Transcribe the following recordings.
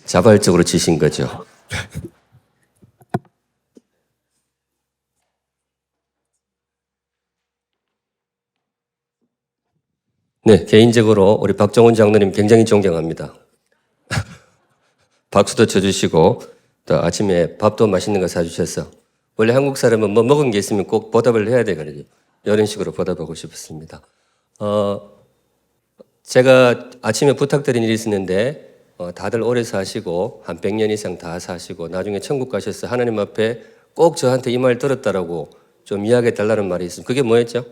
자발적으로 치신 거죠. 네, 개인적으로 우리 박정훈 장로님 굉장히 존경합니다. 박수도 쳐주시고 또 아침에 밥도 맛있는 거 사주셔서 원래 한국 사람은 뭐 먹은 게 있으면 꼭 보답을 해야 되거든요. 이런 식으로 보답하고 싶었습니다. 제가 아침에 부탁드린 일이 있었는데 다들 오래 사시고 한 100년 이상 다 사시고 나중에 천국 가셔서 하나님 앞에 꼭 저한테 이 말 들었다라고 좀 이야기해 달라는 말이 있습니다. 그게 뭐였죠?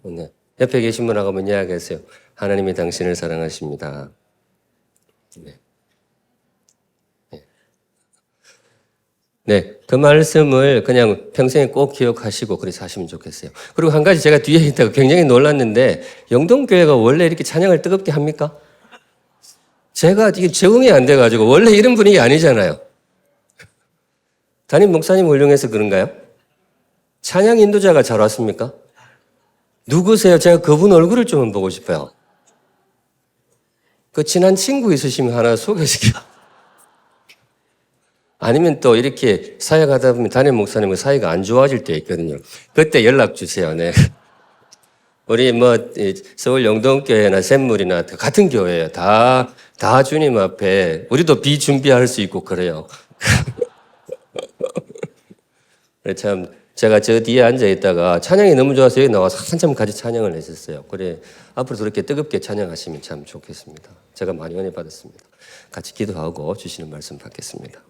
네. 옆에 계신 분하고 한번 이야기하세요. 하나님이 당신을 사랑하십니다. 네. 네, 그 말씀을 그냥 평생에 꼭 기억하시고 그래서 하시면 좋겠어요. 그리고 한 가지 제가 뒤에 있다가 굉장히 놀랐는데 영동교회가 원래 이렇게 찬양을 뜨겁게 합니까? 제가 이게 적응이 안 돼가지고 원래 이런 분위기 아니잖아요. 담임 목사님 훌륭해서 그런가요? 찬양 인도자가 잘 왔습니까? 누구세요? 제가 그분 얼굴을 좀 보고 싶어요. 그 친한 친구 있으시면 하나 소개시켜. 아니면 또 이렇게 사역하다 보면 담임 목사님과 사이가 안 좋아질 때 있거든요. 그때 연락 주세요. 네. 우리 뭐 서울 영동교회나 샘물이나 같은 교회예요. 다 주님 앞에 우리도 비준비할 수 있고 그래요. 참 제가 저 뒤에 앉아 있다가 찬양이 너무 좋아서 여기 나와서 한참 같이 찬양을 했었어요. 그래 앞으로도 그렇게 뜨겁게 찬양하시면 참 좋겠습니다. 제가 많이 은혜 받았습니다. 같이 기도하고 주시는 말씀 받겠습니다.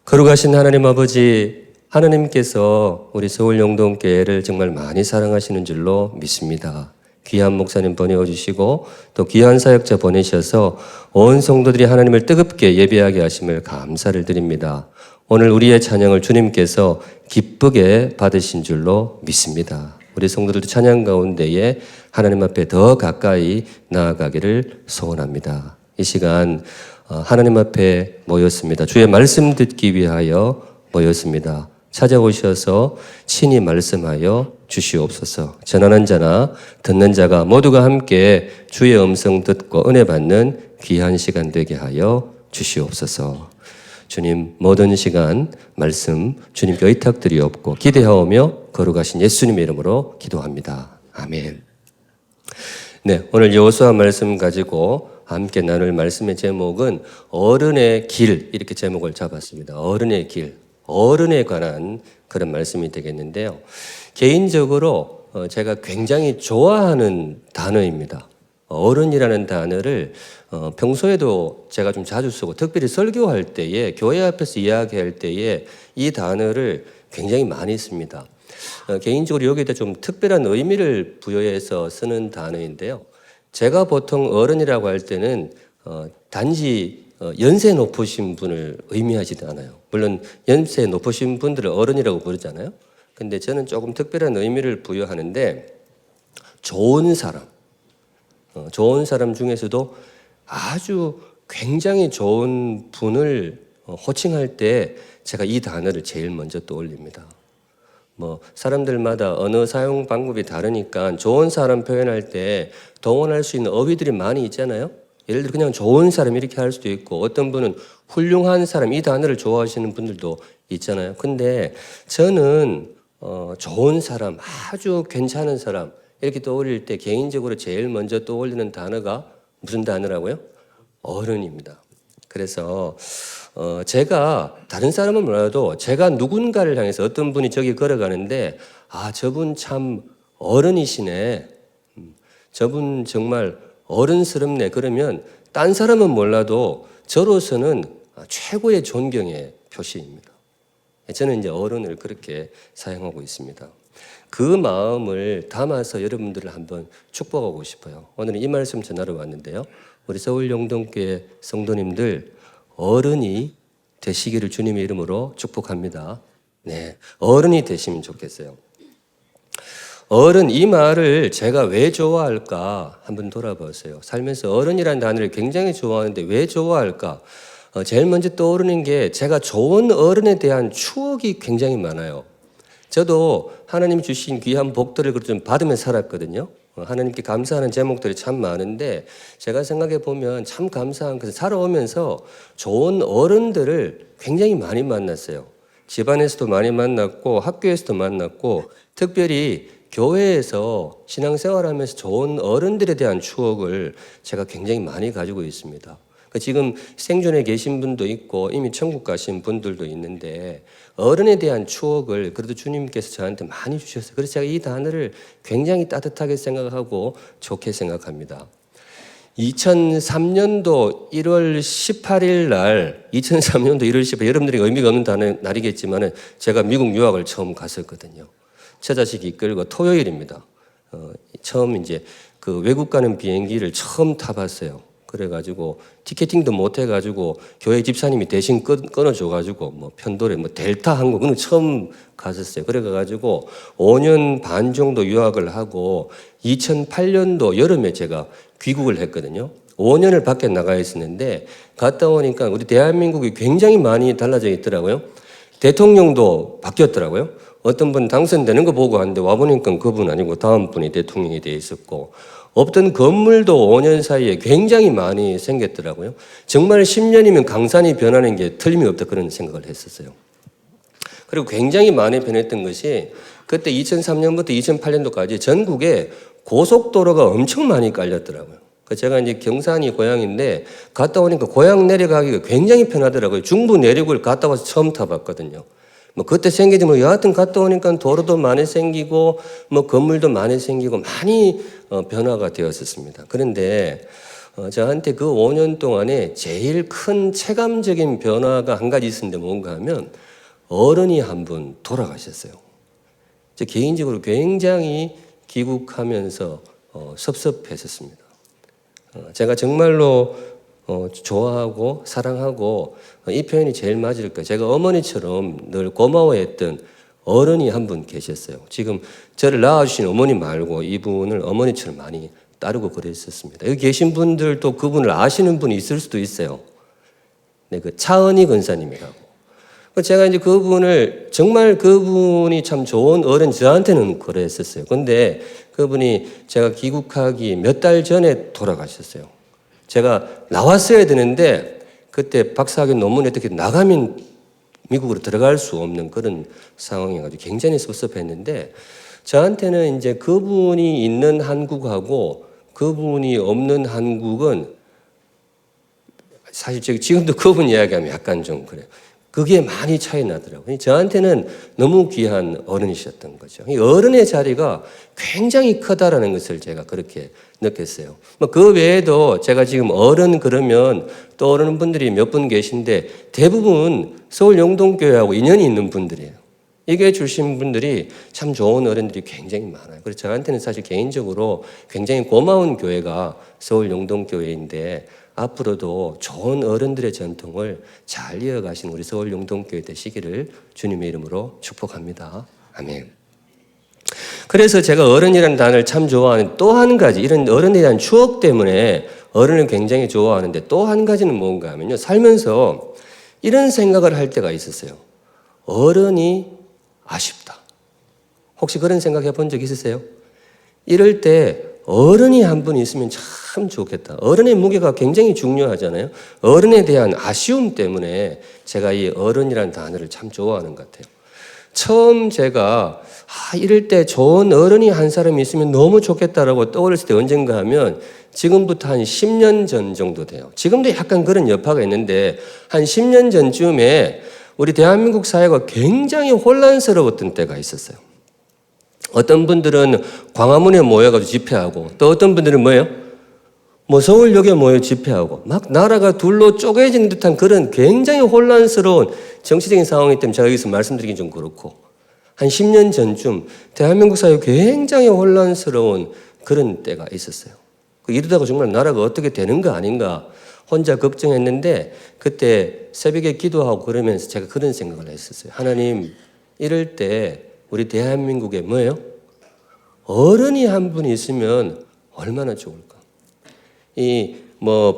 거룩하신 하나님 아버지, 하나님께서 우리 서울 영동교회를 정말 많이 사랑하시는 줄로 믿습니다. 귀한 목사님 보내주시고 또 귀한 사역자 보내셔서 온 성도들이 하나님을 뜨겁게 예배하게 하심을 감사를 드립니다. 오늘 우리의 찬양을 주님께서 기쁘게 받으신 줄로 믿습니다. 우리 성도들도 찬양 가운데에 하나님 앞에 더 가까이 나아가기를 소원합니다. 이 시간 하나님 앞에 모였습니다. 주의 말씀 듣기 위하여 모였습니다. 찾아오셔서 친히 말씀하여 주시옵소서. 전하는 자나 듣는 자가 모두가 함께 주의 음성 듣고 은혜 받는 귀한 시간 되게 하여 주시옵소서. 주님 모든 시간 말씀 주님께 의탁드리옵고 기대하오며 거룩하신 예수님의 이름으로 기도합니다. 아멘. 네, 오늘 여호수아 말씀 가지고 함께 나눌 말씀의 제목은 어른의 길 이렇게 제목을 잡았습니다. 어른의 길, 어른에 관한 그런 말씀이 되겠는데요. 개인적으로 제가 굉장히 좋아하는 단어입니다. 어른이라는 단어를 평소에도 제가 좀 자주 쓰고 특별히 설교할 때에 교회 앞에서 이야기할 때에 이 단어를 굉장히 많이 씁니다. 개인적으로 여기에다 좀 특별한 의미를 부여해서 쓰는 단어인데요. 제가 보통 어른이라고 할 때는 단지 연세 높으신 분을 의미하지도 않아요. 물론 연세 높으신 분들을 어른이라고 부르잖아요. 근데 저는 조금 특별한 의미를 부여하는데 좋은 사람 중에서도 아주 굉장히 좋은 분을 호칭할 때 제가 이 단어를 제일 먼저 떠올립니다. 뭐 사람들마다 언어 사용 방법이 다르니까 좋은 사람 표현할 때 동원할 수 있는 어휘들이 많이 있잖아요. 예를 들어 그냥 좋은 사람 이렇게 할 수도 있고 어떤 분은 훌륭한 사람 이 단어를 좋아하시는 분들도 있잖아요. 근데 저는 좋은 사람, 아주 괜찮은 사람 이렇게 떠올릴 때 개인적으로 제일 먼저 떠올리는 단어가 무슨 단어라고요? 어른입니다. 그래서 제가 다른 사람은 몰라도 제가 누군가를 향해서 어떤 분이 저기 걸어가는데 아 저분 참 어른이시네. 저분 정말 어른스럽네. 그러면 딴 사람은 몰라도 저로서는 최고의 존경의 표시입니다. 저는 이제 어른을 그렇게 사용하고 있습니다. 그 마음을 담아서 여러분들을 한번 축복하고 싶어요. 오늘은 이 말씀 전하러 왔는데요. 우리 서울 영동교회 성도님들 어른이 되시기를 주님의 이름으로 축복합니다. 네, 어른이 되시면 좋겠어요. 어른 이 말을 제가 왜 좋아할까 한번 돌아보세요. 살면서 어른이라는 단어를 굉장히 좋아하는데 왜 좋아할까? 제일 먼저 떠오르는 게 제가 좋은 어른에 대한 추억이 굉장히 많아요. 저도 하나님 주신 귀한 복들을 좀 받으며 살았거든요. 하나님께 감사하는 제목들이 참 많은데 제가 생각해 보면 참 감사한 것은 살아오면서 좋은 어른들을 굉장히 많이 만났어요. 집안에서도 많이 만났고 학교에서도 만났고 특별히 교회에서 신앙생활하면서 좋은 어른들에 대한 추억을 제가 굉장히 많이 가지고 있습니다. 지금 생존에 계신 분도 있고 이미 천국 가신 분들도 있는데 어른에 대한 추억을 그래도 주님께서 저한테 많이 주셨어요. 그래서 제가 이 단어를 굉장히 따뜻하게 생각하고 좋게 생각합니다. 2003년도 1월 18일 날 2003년도 1월 18일 여러분들이 의미가 없는 날이겠지만 제가 미국 유학을 처음 갔었거든요. 처자식 이끌고 토요일입니다. 처음 이제 그 외국 가는 비행기를 처음 타봤어요. 그래가지고 티켓팅도 못 해가지고 교회 집사님이 대신 끊어줘가지고 뭐 편도래 뭐 델타 항공은 처음 갔었어요. 그래가지고 5년 반 정도 유학을 하고 2008년도 여름에 제가 귀국을 했거든요. 5년을 밖에 나가 있었는데 갔다 오니까 우리 대한민국이 굉장히 많이 달라져 있더라고요. 대통령도 바뀌었더라고요. 어떤 분 당선되는 거 보고 왔는데 와보니까 그분 아니고 다음 분이 대통령이 돼 있었고 없던 건물도 5년 사이에 굉장히 많이 생겼더라고요. 정말 10년이면 강산이 변하는 게 틀림이 없다 그런 생각을 했었어요. 그리고 굉장히 많이 변했던 것이 그때 2003년부터 2008년도까지 전국에 고속도로가 엄청 많이 깔렸더라고요. 제가 이제 경산이 고향인데 갔다 오니까 고향 내려가기가 굉장히 편하더라고요. 중부 내륙을 갔다 와서 처음 타봤거든요. 뭐 그때 생기지 뭐 여하튼 갔다 오니까 도로도 많이 생기고 뭐 건물도 많이 생기고 많이 변화가 되었었습니다. 그런데 저한테 그 5년 동안에 제일 큰 체감적인 변화가 한 가지 있었는데 뭔가 하면 어른이 한 분 돌아가셨어요. 제 개인적으로 굉장히 귀국하면서 섭섭했었습니다. 제가 정말로 좋아하고 사랑하고 이 표현이 제일 맞을 거예요. 제가 어머니처럼 늘 고마워했던 어른이 한 분 계셨어요. 지금 저를 낳아주신 어머니 말고 이분을 어머니처럼 많이 따르고 그랬었습니다. 여기 계신 분들도 그분을 아시는 분이 있을 수도 있어요. 네, 그 차은희 권사님이라고. 제가 이제 그분을 정말 그분이 참 좋은 어른 저한테는 그랬었어요. 근데 그분이 제가 귀국하기 몇 달 전에 돌아가셨어요. 제가 나왔어야 되는데 그때 박사학위 논문에 어떻게 나가면 미국으로 들어갈 수 없는 그런 상황이어가지고 굉장히 섭섭했는데 저한테는 이제 그분이 있는 한국하고 그분이 없는 한국은 사실 지금도 그분 이야기하면 약간 좀 그래요. 그게 많이 차이 나더라고요. 저한테는 너무 귀한 어른이셨던 거죠. 이 어른의 자리가 굉장히 크다라는 것을 제가 그렇게 느꼈어요. 그 외에도 제가 지금 어른 그러면 떠오르는 분들이 몇 분 계신데 대부분 서울 영동교회하고 인연이 있는 분들이에요. 이 교회 출신 분들이 참 좋은 어른들이 굉장히 많아요. 그래서 저한테는 사실 개인적으로 굉장히 고마운 교회가 서울 영동교회인데 앞으로도 좋은 어른들의 전통을 잘 이어가신 우리 서울 영동교회 되시기를 주님의 이름으로 축복합니다. 아멘. 그래서 제가 어른이라는 단어를 참 좋아하는 또 한 가지 이런 어른에 대한 추억 때문에 어른을 굉장히 좋아하는데 또 한 가지는 뭔가 하면요. 살면서 이런 생각을 할 때가 있었어요. 어른이 아쉽다. 혹시 그런 생각 해본 적 있으세요? 이럴 때 어른이 한 분 있으면 참 좋겠다. 어른의 무게가 굉장히 중요하잖아요. 어른에 대한 아쉬움 때문에 제가 이 어른이라는 단어를 참 좋아하는 것 같아요. 처음 제가 이럴 때 좋은 어른이 한 사람이 있으면 너무 좋겠다라고 떠올렸을 때 언젠가 하면 지금부터 한 10년 전 정도 돼요. 지금도 약간 그런 여파가 있는데 한 10년 전쯤에 우리 대한민국 사회가 굉장히 혼란스러웠던 때가 있었어요. 어떤 분들은 광화문에 모여가지고 집회하고 또 어떤 분들은 뭐예요? 서울역에 모여 집회하고 막 나라가 둘로 쪼개지는 듯한 그런 굉장히 혼란스러운 정치적인 상황이기 때문에 제가 여기서 말씀드리긴 좀 그렇고 한 10년 전쯤 대한민국 사회가 굉장히 혼란스러운 그런 때가 있었어요. 이러다가 정말 나라가 어떻게 되는 거 아닌가 혼자 걱정했는데 그때 새벽에 기도하고 그러면서 제가 그런 생각을 했었어요. 하나님, 이럴 때 우리 대한민국에 뭐예요? 어른이 한 분 있으면 얼마나 좋을까?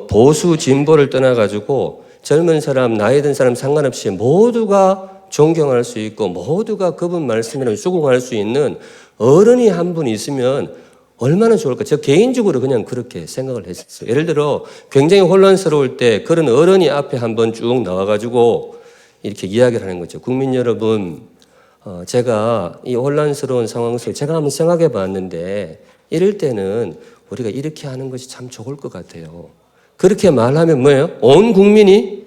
보수 진보를 떠나가지고 젊은 사람, 나이 든 사람 상관없이 모두가 존경할 수 있고 모두가 그분 말씀이랑 수긍할 수 있는 어른이 한 분 있으면 얼마나 좋을까? 저 개인적으로 그냥 그렇게 생각을 했었어요. 예를 들어 굉장히 혼란스러울 때 그런 어른이 앞에 한번 쭉 나와가지고 이렇게 이야기를 하는 거죠. 국민 여러분, 제가 이 혼란스러운 상황 속에 제가 한번 생각해 봤는데 이럴 때는 우리가 이렇게 하는 것이 참 좋을 것 같아요. 그렇게 말하면 뭐예요? 온 국민이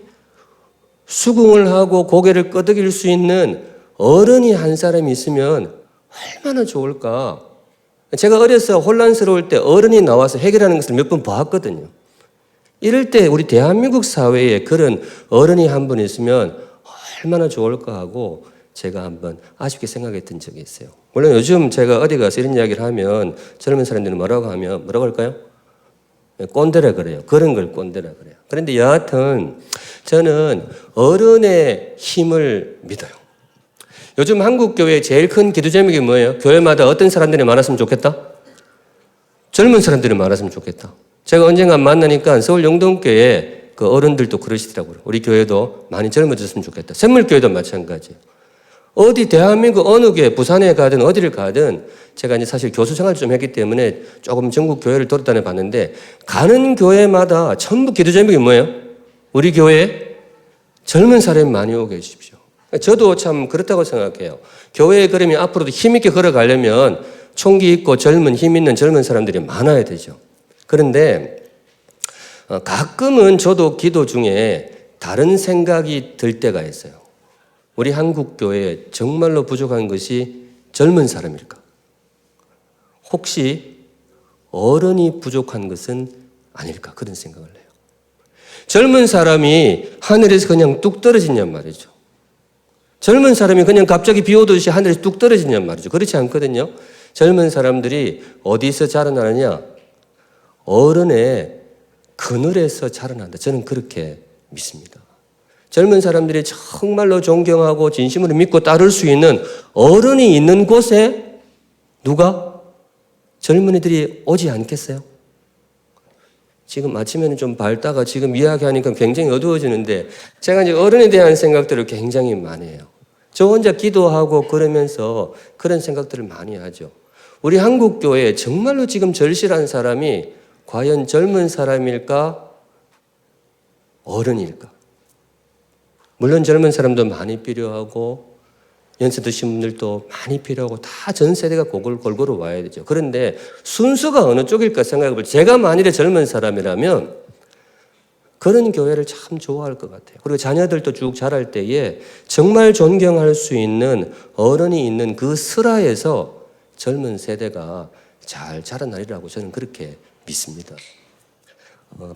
수긍을 하고 고개를 끄덕일 수 있는 어른이 한 사람이 있으면 얼마나 좋을까? 제가 어려서 혼란스러울 때 어른이 나와서 해결하는 것을 몇 번 봤거든요. 이럴 때 우리 대한민국 사회에 그런 어른이 한 분 있으면 얼마나 좋을까 하고 제가 한번 아쉽게 생각했던 적이 있어요. 물론 요즘 제가 어디 가서 이런 이야기를 하면 젊은 사람들은 뭐라고 할까요? 꼰대라 그래요. 그런 걸 꼰대라 그래요. 그런데 여하튼 저는 어른의 힘을 믿어요. 요즘 한국 교회의 제일 큰 기도 제목이 뭐예요? 교회마다 어떤 사람들이 많았으면 좋겠다? 젊은 사람들이 많았으면 좋겠다. 제가 언젠가 만나니까 서울 영동교회 그 어른들도 그러시더라고요. 우리 교회도 많이 젊어졌으면 좋겠다. 샘물교회도 마찬가지. 어디 대한민국 어느 교회, 부산에 가든 어디를 가든 제가 이제 사실 교수 생활 좀 했기 때문에 조금 전국 교회를 돌아다녀 봤는데 가는 교회마다 전부 기도 제목이 뭐예요? 우리 교회에 젊은 사람이 많이 오게 해주십시오. 저도 참 그렇다고 생각해요. 교회에 그러면 앞으로도 힘있게 걸어가려면 총기 있고 젊은 힘 있는 젊은 사람들이 많아야 되죠. 그런데 가끔은 저도 기도 중에 다른 생각이 들 때가 있어요. 우리 한국 교회에 정말로 부족한 것이 젊은 사람일까? 혹시 어른이 부족한 것은 아닐까? 그런 생각을 해요. 젊은 사람이 하늘에서 그냥 뚝 떨어지냔 말이죠. 젊은 사람이 그냥 갑자기 비 오듯이 하늘에서 뚝 떨어지냔 말이죠. 그렇지 않거든요. 젊은 사람들이 어디서 자라나느냐? 어른의 그늘에서 자라난다. 저는 그렇게 믿습니다. 젊은 사람들이 정말로 존경하고 진심으로 믿고 따를 수 있는 어른이 있는 곳에 누가? 젊은이들이 오지 않겠어요? 지금 아침에는 좀 밝다가 지금 이야기하니까 굉장히 어두워지는데 제가 이제 어른에 대한 생각들을 굉장히 많이 해요. 저 혼자 기도하고 그러면서 그런 생각들을 많이 하죠. 우리 한국 교회에 정말로 지금 절실한 사람이 과연 젊은 사람일까? 어른일까? 물론 젊은 사람도 많이 필요하고 연세 드신 분들도 많이 필요하고 다 전 세대가 골고루 와야 되죠. 그런데 순서가 어느 쪽일까 생각해보면 제가 만일에 젊은 사람이라면 그런 교회를 참 좋아할 것 같아요. 그리고 자녀들도 쭉 자랄 때에 정말 존경할 수 있는 어른이 있는 그 슬하에서 젊은 세대가 잘 자라나리라고 저는 그렇게 믿습니다.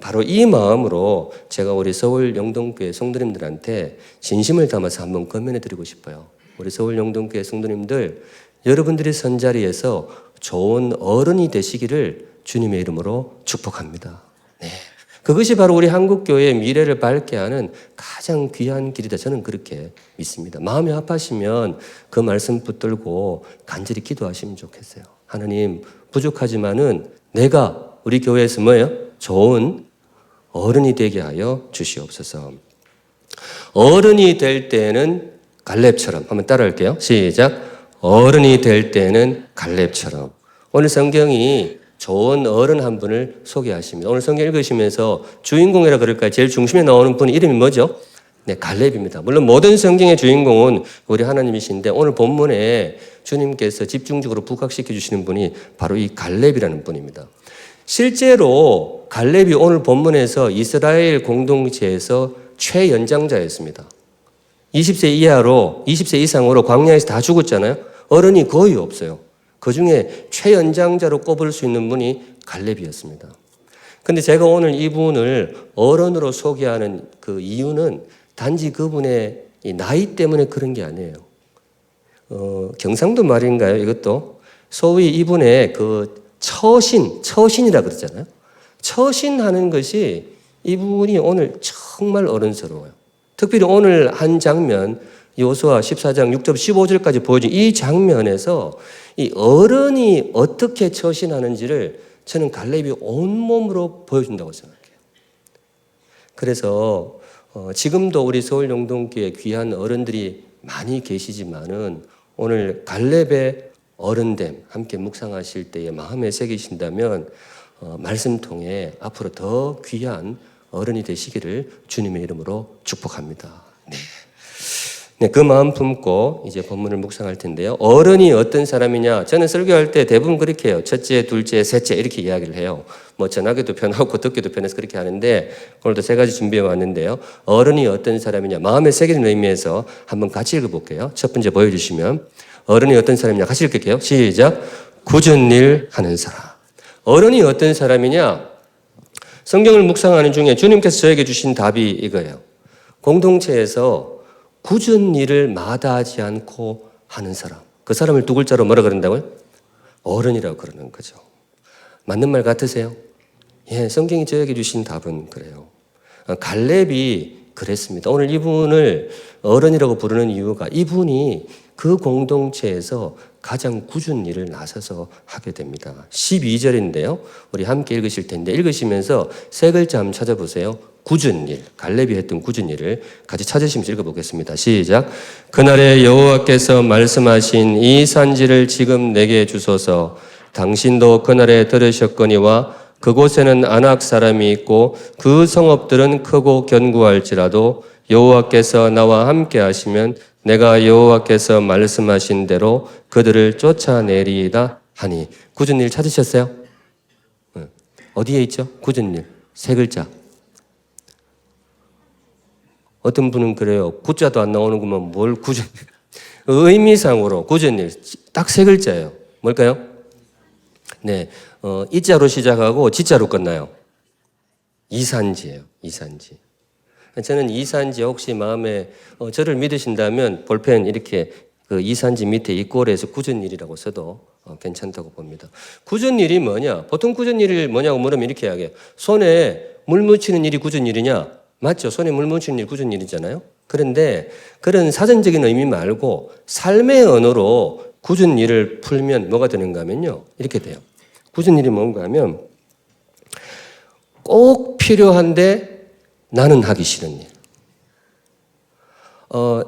바로 이 마음으로 제가 우리 서울 영동교회 성도님들한테 진심을 담아서 한번 건면해 드리고 싶어요. 우리 서울 영동교회 성도님들, 여러분들이 선 자리에서 좋은 어른이 되시기를 주님의 이름으로 축복합니다. 네. 그것이 바로 우리 한국교회의 미래를 밝게 하는 가장 귀한 길이다. 저는 그렇게 믿습니다. 마음이 아파시면 그 말씀 붙들고 간절히 기도하시면 좋겠어요. 하나님, 부족하지만은 내가 우리 교회에서 뭐예요? 좋은 어른이 되게 하여 주시옵소서. 어른이 될 때는 갈렙처럼, 한번 따라할게요. 시작. 어른이 될 때는 갈렙처럼. 오늘 성경이 좋은 어른 한 분을 소개하십니다. 오늘 성경 읽으시면서 주인공이라 그럴까요? 제일 중심에 나오는 분 이름이 뭐죠? 네, 갈렙입니다. 물론 모든 성경의 주인공은 우리 하나님이신데 오늘 본문에 주님께서 집중적으로 부각시켜 주시는 분이 바로 이 갈렙이라는 분입니다. 실제로 갈렙이 오늘 본문에서 이스라엘 공동체에서 최연장자였습니다. 20세 이하로 20세 이상으로 광야에서 다 죽었잖아요. 어른이 거의 없어요. 그중에 최연장자로 꼽을 수 있는 분이 갈렙이었습니다. 그런데 제가 오늘 이분을 어른으로 소개하는 그 이유는 단지 그분의 이 나이 때문에 그런 게 아니에요. 경상도 말인가요? 이것도 소위 이분의 그 처신이라 그러잖아요. 처신하는 것이 이분이 오늘 정말 어른스러워요. 특별히 오늘 한 장면 여호수아 14장 6절 15절까지 보여준 이 장면에서 이 어른이 어떻게 처신하는지를 저는 갈렙이 온몸으로 보여준다고 생각해요. 그래서 지금도 우리 서울 영동교회 귀한 어른들이 많이 계시지만은 오늘 갈렙의 어른됨 함께 묵상하실 때에 마음에 새기신다면 말씀 통해 앞으로 더 귀한 어른이 되시기를 주님의 이름으로 축복합니다. 네, 그 마음 품고 이제 본문을 묵상할 텐데요. 어른이 어떤 사람이냐? 저는 설교할 때 대부분 그렇게 해요. 첫째, 둘째, 셋째 이렇게 이야기를 해요. 뭐 전하기도 편하고 듣기도 편해서 그렇게 하는데 오늘도 3가지 준비해 왔는데요. 어른이 어떤 사람이냐? 마음에 새기는 의미에서 한번 같이 읽어볼게요. 첫 번째 보여주시면 어른이 어떤 사람이냐? 같이 읽을게요. 시작. 굳은 일 하는 사람. 어른이 어떤 사람이냐? 성경을 묵상하는 중에 주님께서 저에게 주신 답이 이거예요. 공동체에서 굳은 일을 마다하지 않고 하는 사람. 그 사람을 2글자로 뭐라 그런다고요? 어른이라고 그러는 거죠. 맞는 말 같으세요? 예, 성경이 저에게 주신 답은 그래요. 갈렙이 그랬습니다. 오늘 이분을 어른이라고 부르는 이유가 이분이 그 공동체에서 가장 굳은 일을 나서서 하게 됩니다. 12절인데요. 우리 함께 읽으실 텐데 읽으시면서 3글자 한번 찾아보세요. 굳은 일, 갈렙이 했던 굳은 일을 같이 찾으시면서 읽어보겠습니다. 시작. 그날에 여호와께서 말씀하신 이 산지를 지금 내게 주소서. 당신도 그날에 들으셨거니와 그곳에는 아낙 사람이 있고 그 성읍들은 크고 견고할지라도 여호와께서 나와 함께 하시면 내가 여호와께서 말씀하신 대로 그들을 쫓아내리이다 하니. 굳은 일 찾으셨어요? 어디에 있죠? 굳은 일. 3글자. 어떤 분은 그래요. 구자도 안 나오는구만 뭘 굳은 일. 의미상으로 굳은 일. 딱 3글자예요. 뭘까요? 네, 이자로 시작하고 지자로 끝나요. 이산지예요. 이산지. 저는 이산지 혹시 마음에 저를 믿으신다면 볼펜 이렇게 그 이산지 밑에 이꼴에서 굳은 일이라고 써도 괜찮다고 봅니다. 굳은 일이 뭐냐? 보통 굳은 일이 뭐냐고 물으면 이렇게 이야기해요. 손에 물 묻히는 일이 굳은 일이냐? 맞죠? 손에 물 묻히는 일이 굳은 일이잖아요. 그런데 그런 사전적인 의미 말고 삶의 언어로 굳은 일을 풀면 뭐가 되는가 하면요. 이렇게 돼요. 굳은 일이 뭔가 하면 꼭 필요한데 나는 하기 싫은 일.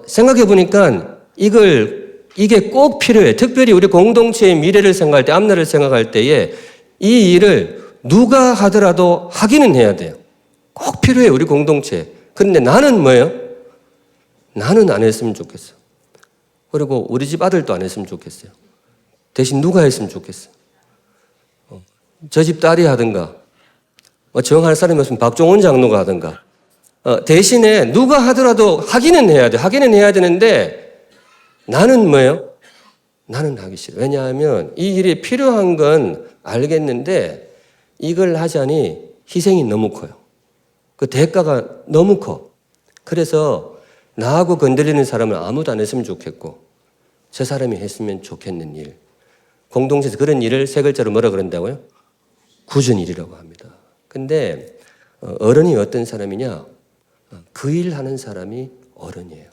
생각해 보니까 이게 꼭 필요해. 특별히 우리 공동체의 미래를 생각할 때, 앞날을 생각할 때에 이 일을 누가 하더라도 하기는 해야 돼요. 꼭 필요해, 우리 공동체. 그런데 나는 뭐예요? 나는 안 했으면 좋겠어. 그리고 우리 집 아들도 안 했으면 좋겠어요. 대신 누가 했으면 좋겠어. 저 집 딸이 하든가, 정할 사람이 없으면 박종원 장로가 하든가. 대신에 누가 하더라도 하기는 해야 돼. 하기는 해야 되는데 나는 뭐예요? 나는 하기 싫어. 왜냐하면 이 일이 필요한 건 알겠는데 이걸 하자니 희생이 너무 커요. 그 대가가 너무 커. 그래서 나하고 건드리는 사람은 아무도 안 했으면 좋겠고 저 사람이 했으면 좋겠는 일. 공동체에서 그런 일을 3글자로 뭐라 그런다고요? 굳은 일이라고 합니다. 근데 어른이 어떤 사람이냐? 그 일 하는 사람이 어른이에요.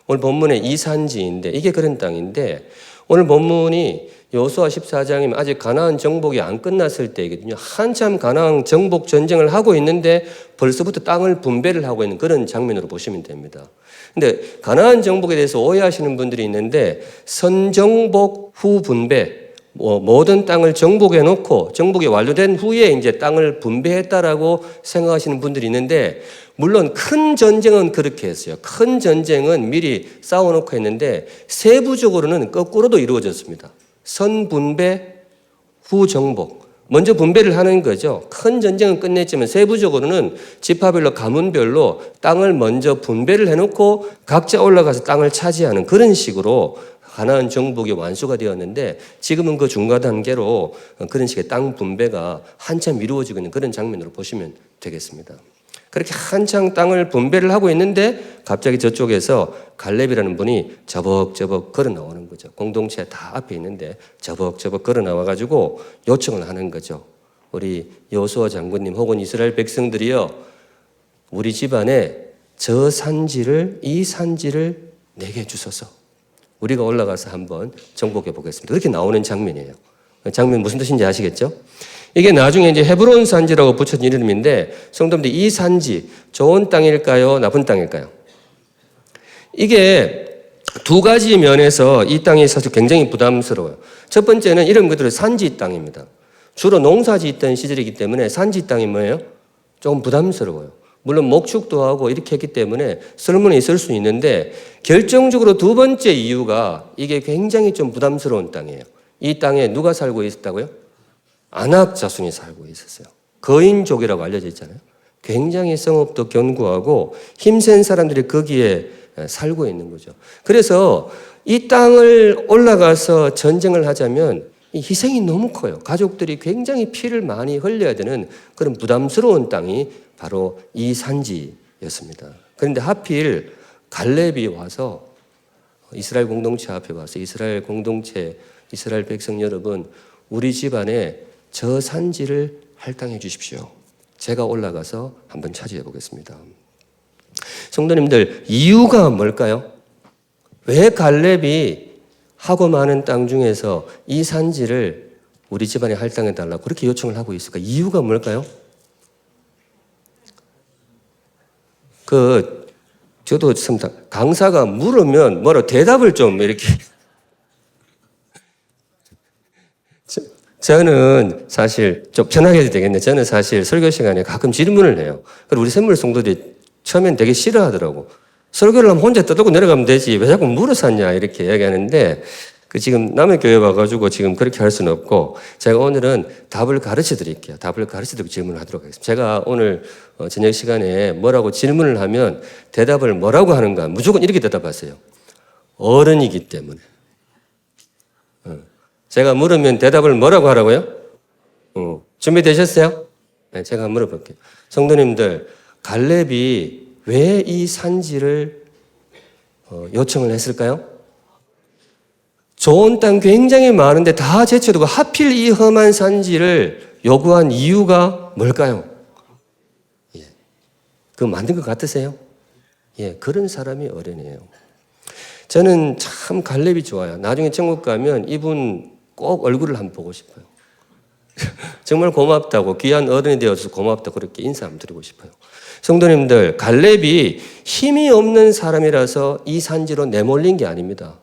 오늘 본문에 이산지인데 이게 그런 땅인데 오늘 본문이 여호수아 14장이면 아직 가나안 정복이 안 끝났을 때이거든요. 한참 가나안 정복 전쟁을 하고 있는데 벌써부터 땅을 분배를 하고 있는 그런 장면으로 보시면 됩니다. 근데 가나안 정복에 대해서 오해하시는 분들이 있는데 선정복 후 분배, 모든 땅을 정복해 놓고 정복이 완료된 후에 이제 땅을 분배했다라고 생각하시는 분들이 있는데 물론 큰 전쟁은 그렇게 했어요. 큰 전쟁은 미리 싸워놓고 했는데 세부적으로는 거꾸로도 이루어졌습니다. 선분배 후 정복. 먼저 분배를 하는 거죠. 큰 전쟁은 끝냈지만 세부적으로는 지파별로 가문별로 땅을 먼저 분배를 해놓고 각자 올라가서 땅을 차지하는 그런 식으로 가나안 정복이 완수가 되었는데 지금은 그 중간 단계로 그런 식의 땅 분배가 한참 이루어지고 있는 그런 장면으로 보시면 되겠습니다. 그렇게 한창 땅을 분배를 하고 있는데 갑자기 저쪽에서 갈렙이라는 분이 저벅저벅 걸어 나오는 거죠. 공동체 다 앞에 있는데 저벅저벅 걸어 나와가지고 요청을 하는 거죠. 우리 여호수아 장군님 혹은 이스라엘 백성들이여 우리 집안에 이 산지를 내게 주소서. 우리가 올라가서 한번 정복해 보겠습니다. 그렇게 나오는 장면이에요. 장면 무슨 뜻인지 아시겠죠? 이게 나중에 이제 헤브론 산지라고 붙여진 이름인데 성도님들 이 산지 좋은 땅일까요? 나쁜 땅일까요? 이게 두 가지 면에서 이 땅이 사실 굉장히 부담스러워요. 첫 번째는 이런 것들은 산지 땅입니다. 주로 농사 짓던 시절이기 때문에 산지 땅이 뭐예요? 조금 부담스러워요. 물론 목축도 하고 이렇게 했기 때문에 쓸모는 있을 수 있는데 결정적으로 두 번째 이유가 이게 굉장히 좀 부담스러운 땅이에요. 이 땅에 누가 살고 있었다고요? 안악 자손이 살고 있었어요. 거인족이라고 알려져 있잖아요. 굉장히 성읍도 견고하고 힘센 사람들이 거기에 살고 있는 거죠. 그래서 이 땅을 올라가서 전쟁을 하자면 이 희생이 너무 커요. 가족들이 굉장히 피를 많이 흘려야 되는 그런 부담스러운 땅이 바로 이 산지였습니다. 그런데 하필 갈렙이 와서 이스라엘 공동체 앞에 와서 이스라엘 공동체, 이스라엘 백성 여러분, 우리 집안에 저 산지를 할당해 주십시오. 제가 올라가서 한번 차지해 보겠습니다. 성도님들, 이유가 뭘까요? 왜 갈렙이 하고 많은 땅 중에서 이 산지를 우리 집안에 할당해 달라고 그렇게 요청을 하고 있을까? 이유가 뭘까요? 저도 참 강사가 물으면 뭐라 대답을 좀 이렇게. 저는 사실 좀 편하게 해도 되겠네. 저는 사실 설교 시간에 가끔 질문을 해요. 그리고 우리 샘물 성도들이 처음엔 되게 싫어하더라고. 설교를 하면 혼자 떠들고 내려가면 되지. 왜 자꾸 물어 샀냐 이렇게 이야기하는데 지금 남의 교회 와가지고 지금 그렇게 할 수는 없고 제가 오늘은 답을 가르쳐 드릴게요. 답을 가르쳐 드리고 질문을 하도록 하겠습니다. 제가 오늘 저녁 시간에 뭐라고 질문을 하면 대답을 뭐라고 하는가 무조건 이렇게 대답하세요. 어른이기 때문에. 제가 물으면 대답을 뭐라고 하라고요? 준비되셨어요? 네, 제가 물어볼게요. 성도님들, 갈렙이 왜 이 산지를 요청을 했을까요? 좋은 땅 굉장히 많은데 다 제쳐두고 하필 이 험한 산지를 요구한 이유가 뭘까요? 예. 그거 만든 것 같으세요? 예, 그런 사람이 어른이에요. 저는 참 갈렙이 좋아요. 나중에 천국 가면 이분 꼭 얼굴을 한번 보고 싶어요. 정말 고맙다고, 귀한 어른이 되어서 고맙다고 그렇게 인사 한번 드리고 싶어요. 성도님들, 갈렙이 힘이 없는 사람이라서 이 산지로 내몰린 게 아닙니다.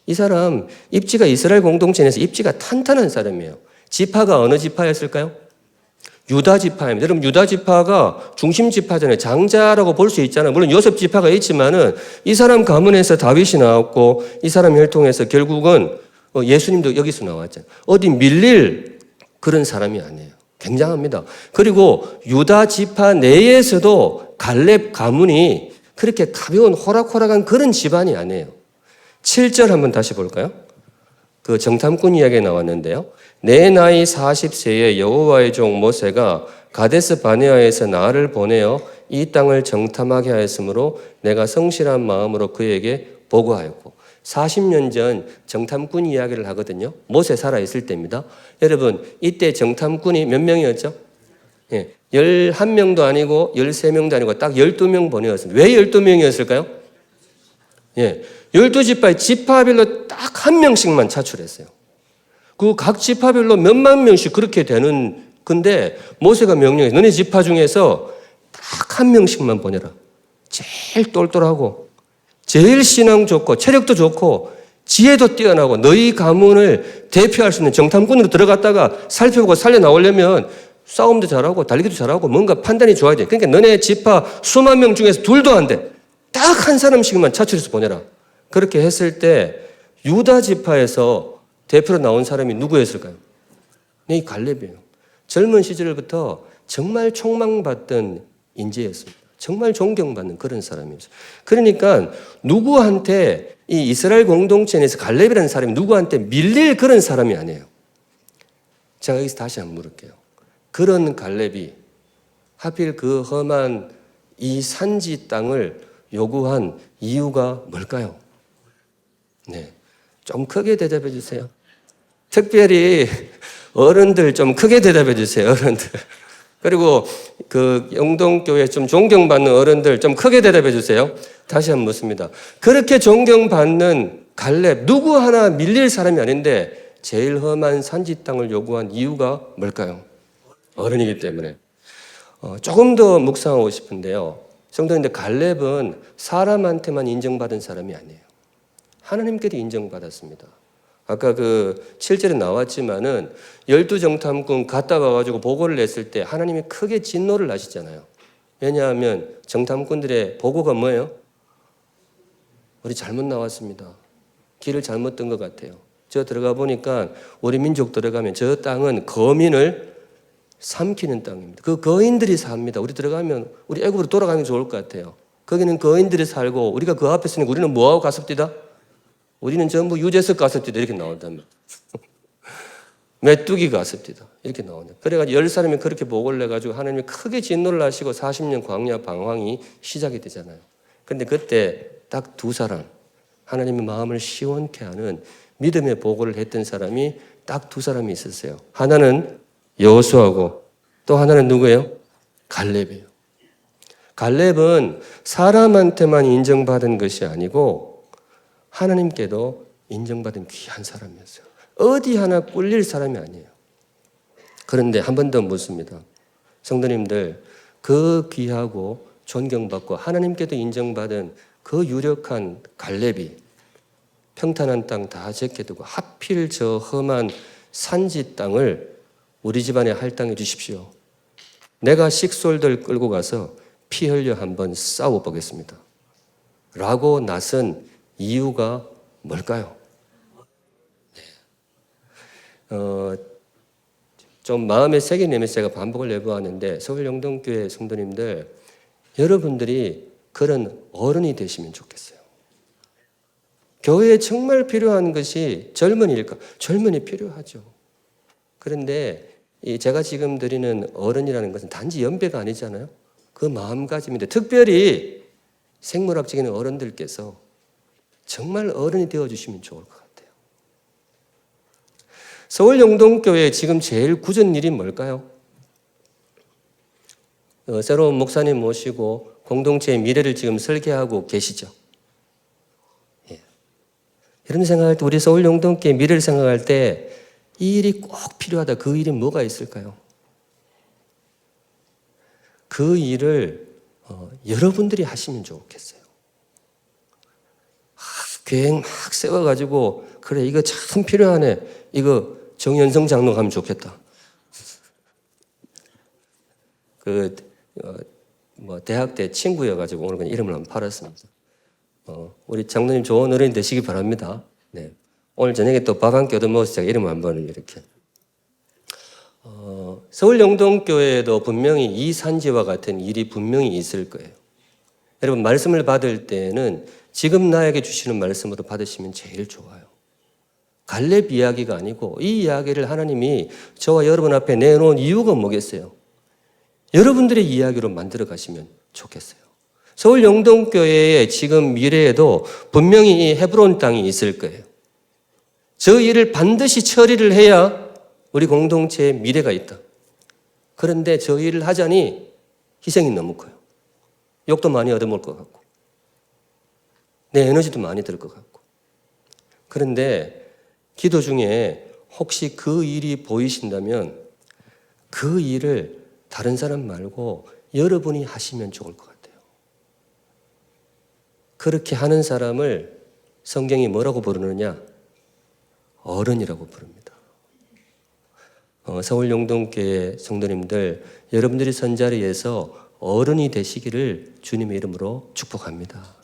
이 사람 입지가 이스라엘 공동체 내에서 입지가 탄탄한 사람이에요. 지파가 어느 지파였을까요? 유다 지파입니다. 여러분, 유다 지파가 중심 지파잖아요. 장자라고 볼 수 있잖아요. 물론 6지파가 있지만은 이 사람 가문에서 다윗이 나왔고 이 사람 혈통에서 결국은 예수님도 여기서 나왔잖아요. 어디 밀릴 그런 사람이 아니에요. 굉장합니다. 그리고 유다 지파 내에서도 갈렙 가문이 그렇게 가벼운 호락호락한 그런 집안이 아니에요. 7절 한번 다시 볼까요? 그 정탐꾼 이야기가 나왔는데요. 내 나이 40세에 여호와의 종 모세가 가데스 바네아에서 나를 보내어 이 땅을 정탐하게 하였으므로 내가 성실한 마음으로 그에게 보고하였고 40년 전 정탐꾼 이야기를 하거든요. 모세 살아있을 때입니다. 여러분, 이때 정탐꾼이 몇 명이었죠? 예, 11명도 아니고 13명도 아니고 딱 12명 보내었습니다. 왜 12명이었을까요? 예, 12지파의 지파별로 딱 한 명씩만 차출했어요. 그 각 지파별로 몇만 명씩 그렇게 되는 건데 모세가 명령해 너네 지파 중에서 딱 한 명씩만 보내라. 제일 똘똘하고 제일 신앙 좋고 체력도 좋고 지혜도 뛰어나고 너희 가문을 대표할 수 있는 정탐꾼으로 들어갔다가 살펴보고 살려 나오려면 싸움도 잘하고 달리기도 잘하고 뭔가 판단이 좋아야 돼. 그러니까 너네 지파 수만 명 중에서 둘도 안 돼. 딱 한 사람씩만 차출해서 보내라. 그렇게 했을 때 유다 지파에서 대표로 나온 사람이 누구였을까요? 이 갈렙이에요. 젊은 시절부터 정말 촉망받던 인재였습니다. 정말 존경받는 그런 사람이었어요. 그러니까 누구한테 이 이스라엘 공동체 내에서 갈렙이라는 사람이 누구한테 밀릴 그런 사람이 아니에요. 제가 여기서 다시 한번 물을게요. 그런 갈렙이 하필 그 험한 이 산지 땅을 요구한 이유가 뭘까요? 네, 좀 크게 대답해 주세요. 특별히 어른들 좀 크게 대답해 주세요. 어른들. 그리고 그 영동교회 좀 존경받는 어른들 좀 크게 대답해 주세요. 다시 한번 묻습니다. 그렇게 존경받는 갈렙 누구 하나 밀릴 사람이 아닌데 제일 험한 산지 땅을 요구한 이유가 뭘까요? 어른이기 때문에. 조금 더 묵상하고 싶은데요. 성도님들, 갈렙은 사람한테만 인정받은 사람이 아니에요. 하나님께도 인정받았습니다. 아까 그 7절에 나왔지만은 12정탐꾼 갔다 와가지고 보고를 냈을 때 하나님이 크게 진노를 하시잖아요. 왜냐하면 정탐꾼들의 보고가 뭐예요? 우리 잘못 나왔습니다. 길을 잘못 든 것 같아요. 저 들어가 보니까 우리 민족 들어가면 저 땅은 거민을 삼키는 땅입니다. 그 거인들이 삽니다. 우리 들어가면 우리 애굽으로 돌아가면 좋을 것 같아요. 거기는 거인들이 살고 우리가 그 앞에 있으니까 우리는 뭐하고 갔습니다? 우리는 전부 유재석 갔습니다. 이렇게 나온다면. 메뚜기 갔습니다. 이렇게 나온다. 그래가지고 10사람이 그렇게 보고를 내가지고 하나님이 크게 진노를 하시고 40년 광야 방황이 시작이 되잖아요. 그런데 그때 딱 2사람, 하나님의 마음을 시원케 하는 믿음의 보고를 했던 사람이 딱 2사람이 있었어요. 하나는 여호수아고 또 하나는 누구예요? 갈렙이에요. 갈렙은 사람한테만 인정받은 것이 아니고 하나님께도 인정받은 귀한 사람이었어요. 어디 하나 꿀릴 사람이 아니에요. 그런데 한 번 더 묻습니다. 성도님들, 그 귀하고 존경받고 하나님께도 인정받은 그 유력한 갈렙이 평탄한 땅 다 제껴두고 하필 저 험한 산지 땅을 우리 집안에 할당해 주십시오. 내가 식솔들 끌고 가서 피 흘려 한번 싸워보겠습니다. 라고 나선 이유가 뭘까요? 좀 마음에 색이 내면서 제가 반복을 해보았는데 서울영동교회 성도님들, 여러분들이 그런 어른이 되시면 좋겠어요. 교회에 정말 필요한 것이 젊은이일까? 젊은이 필요하죠. 그런데 제가 지금 드리는 어른이라는 것은 단지 연배가 아니잖아요. 그 마음가짐인데 특별히 생물학적인 어른들께서 정말 어른이 되어주시면 좋을 것 같아요. 서울영동교회에 지금 제일 굳은 일이 뭘까요? 새로운 목사님 모시고 공동체의 미래를 지금 설계하고 계시죠. 예. 이런 생각할 때 우리 서울영동교회 미래를 생각할 때 이 일이 꼭 필요하다. 그 일이 뭐가 있을까요? 그 일을 여러분들이 하시면 좋겠어요. 계획 막 세워가지고 그래 이거 참 필요하네. 이거 정연성 장로 가면 좋겠다. 대학 때 친구여가지고 오늘 그냥 이름을 한번 팔았습니다. 우리 장로님 좋은 어른이 되시기 바랍니다. 네. 오늘 저녁에 또 밥 한 끼 얻어먹어서 제가 이름 한번 이렇게. 서울영동교회에도 분명히 이 산지와 같은 일이 분명히 있을 거예요. 여러분 말씀을 받을 때는 지금 나에게 주시는 말씀으로 받으시면 제일 좋아요. 갈렙 이야기가 아니고 이 이야기를 하나님이 저와 여러분 앞에 내놓은 이유가 뭐겠어요? 여러분들의 이야기로 만들어 가시면 좋겠어요. 서울영동교회의 지금 미래에도 분명히 이 헤브론 땅이 있을 거예요. 저 일을 반드시 처리를 해야 우리 공동체의 미래가 있다. 그런데 저 일을 하자니 희생이 너무 커요. 욕도 많이 얻어먹을 것 같고 내 에너지도 많이 들 것 같고. 그런데 기도 중에 혹시 그 일이 보이신다면 그 일을 다른 사람 말고 여러분이 하시면 좋을 것 같아요. 그렇게 하는 사람을 성경이 뭐라고 부르느냐? 어른이라고 부릅니다. 서울영동교회 성도님들, 여러분들이 선자리에서 어른이 되시기를 주님의 이름으로 축복합니다.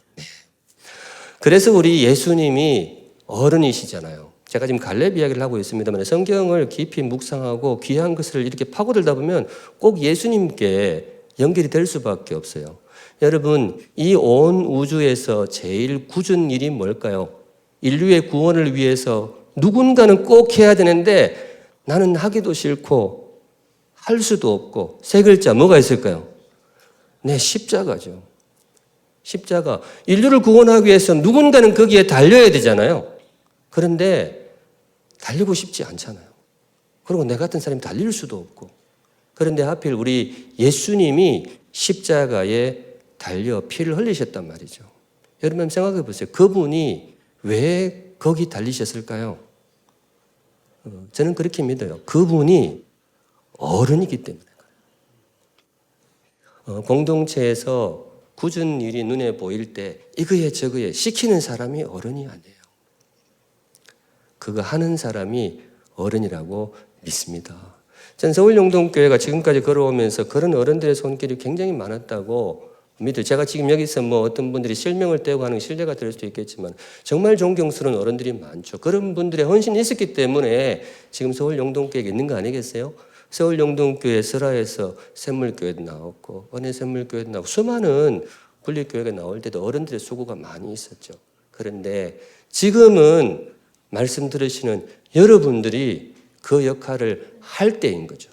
그래서 우리 예수님이 어른이시잖아요. 제가 지금 갈렙 이야기를 하고 있습니다만 성경을 깊이 묵상하고 귀한 것을 이렇게 파고들다 보면 꼭 예수님께 연결이 될 수밖에 없어요. 여러분, 이 온 우주에서 제일 굳은 일이 뭘까요? 인류의 구원을 위해서 누군가는 꼭 해야 되는데 나는 하기도 싫고 할 수도 없고 세 글자 뭐가 있을까요? 네, 십자가죠. 십자가. 인류를 구원하기 위해서 누군가는 거기에 달려야 되잖아요. 그런데 달리고 싶지 않잖아요. 그리고 내 같은 사람이 달릴 수도 없고. 그런데 하필 우리 예수님이 십자가에 달려 피를 흘리셨단 말이죠. 여러분 생각해 보세요. 그분이 왜 거기 달리셨을까요? 저는 그렇게 믿어요. 그분이 어른이기 때문에. 공동체에서 굳은 일이 눈에 보일 때 이거에 저거에 시키는 사람이 어른이 아니에요. 그거 하는 사람이 어른이라고 믿습니다. 전 서울용동교회가 지금까지 걸어오면서 그런 어른들의 손길이 굉장히 많았다고 믿어요. 제가 지금 여기서 뭐 어떤 분들이 실명을 떼고 하는 실례가 될 수도 있겠지만 정말 존경스러운 어른들이 많죠. 그런 분들의 헌신이 있었기 때문에 지금 서울용동교회가 있는 거 아니겠어요? 서울용동교회 설화에서 샘물교회도 나왔고 은혜샘물교회도 나오고 수많은 분리교회가 나올 때도 어른들의 수고가 많이 있었죠. 그런데 지금은 말씀 들으시는 여러분들이 그 역할을 할 때인 거죠.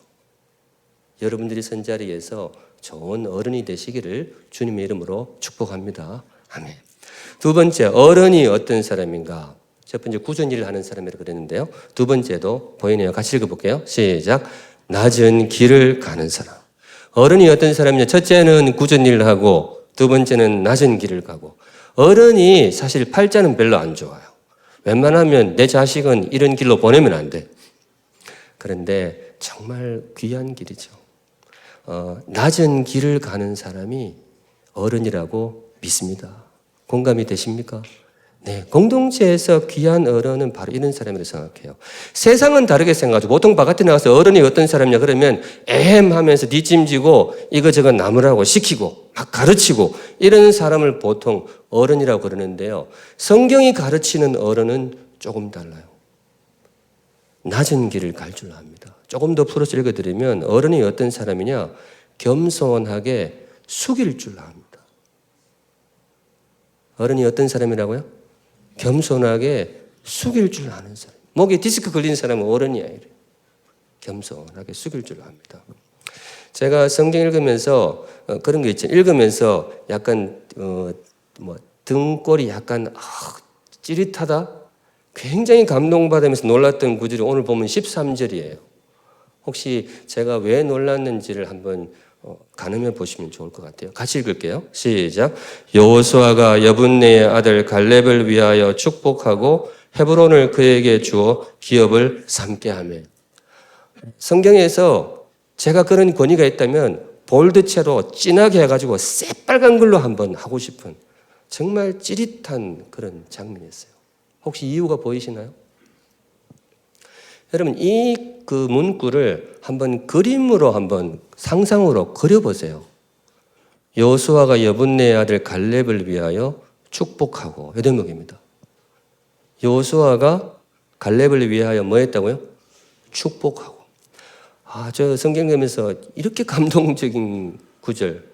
여러분들이 선 자리에서 좋은 어른이 되시기를 주님의 이름으로 축복합니다. 아멘. 두 번째, 어른이 어떤 사람인가? 첫 번째, 굳은 일을 하는 사람이라고 그랬는데요. 두 번째도 보이네요. 같이 읽어볼게요. 시작. 낮은 길을 가는 사람. 어른이 어떤 사람이냐? 첫째는 굳은 일을 하고 두 번째는 낮은 길을 가고. 어른이 사실 팔자는 별로 안 좋아요. 웬만하면 내 자식은 이런 길로 보내면 안 돼. 그런데 정말 귀한 길이죠. 낮은 길을 가는 사람이 어른이라고 믿습니다. 공감이 되십니까? 네, 공동체에서 귀한 어른은 바로 이런 사람이라고 생각해요. 세상은 다르게 생각하죠. 보통 바깥에 나가서 어른이 어떤 사람이냐 그러면 에헴 하면서 뒷짐지고 이거저거 나무라고 시키고 막 가르치고 이런 사람을 보통 어른이라고 그러는데요. 성경이 가르치는 어른은 조금 달라요. 낮은 길을 갈 줄 압니다. 조금 더 풀어서 읽어드리면 어른이 어떤 사람이냐? 겸손하게 숙일 줄 압니다. 어른이 어떤 사람이라고요? 겸손하게 숙일 줄 아는 사람. 목에 디스크 걸린 사람은 어른이야. 이래. 겸손하게 숙일 줄 압니다. 제가 성경 읽으면서 그런 거 있죠. 읽으면서 약간 등골이 약간 찌릿하다. 굉장히 감동받으면서 놀랐던 구절이 오늘 보면 13절이에요. 혹시 제가 왜 놀랐는지를 한번 가늠해 보시면 좋을 것 같아요. 같이 읽을게요. 시작. 여호수아가 여분네의 아들 갈렙을 위하여 축복하고 헤브론을 그에게 주어 기업을 삼게 하며. 성경에서 제가 그런 권위가 있다면 볼드체로 진하게 해가지고 새빨간 걸로 한번 하고 싶은 정말 찌릿한 그런 장면이었어요. 혹시 이유가 보이시나요? 여러분 이 그 문구를 한번 그림으로 한번 상상으로 그려보세요. 여호수아가 여분네의 아들 갈렙을 위하여 축복하고 이런 얘기입니다. 여호수아가 갈렙을 위하여 뭐 했다고요? 축복하고. 저 성경 보면서 이렇게 감동적인 구절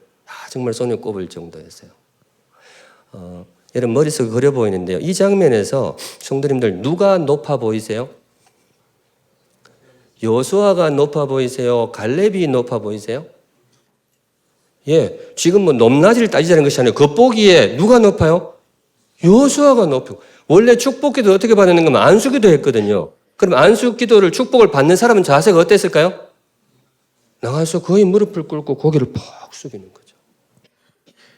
정말 손에 꼽을 정도였어요. 여러분 머릿속에 그려 보이는데요. 이 장면에서 성도님들 누가 높아 보이세요? 여호수아가 높아 보이세요? 갈렙이 높아 보이세요? 예, 지금 뭐 높낮이를 따지자는 것이 아니라 겉보기에 누가 높아요? 여호수아가 높고. 원래 축복기도 어떻게 받는 거면 안수기도 했거든요. 그럼 안수기도를 축복을 받는 사람은 자세가 어땠을까요? 나가서 거의 무릎을 꿇고 고개를 푹 숙이는 거죠.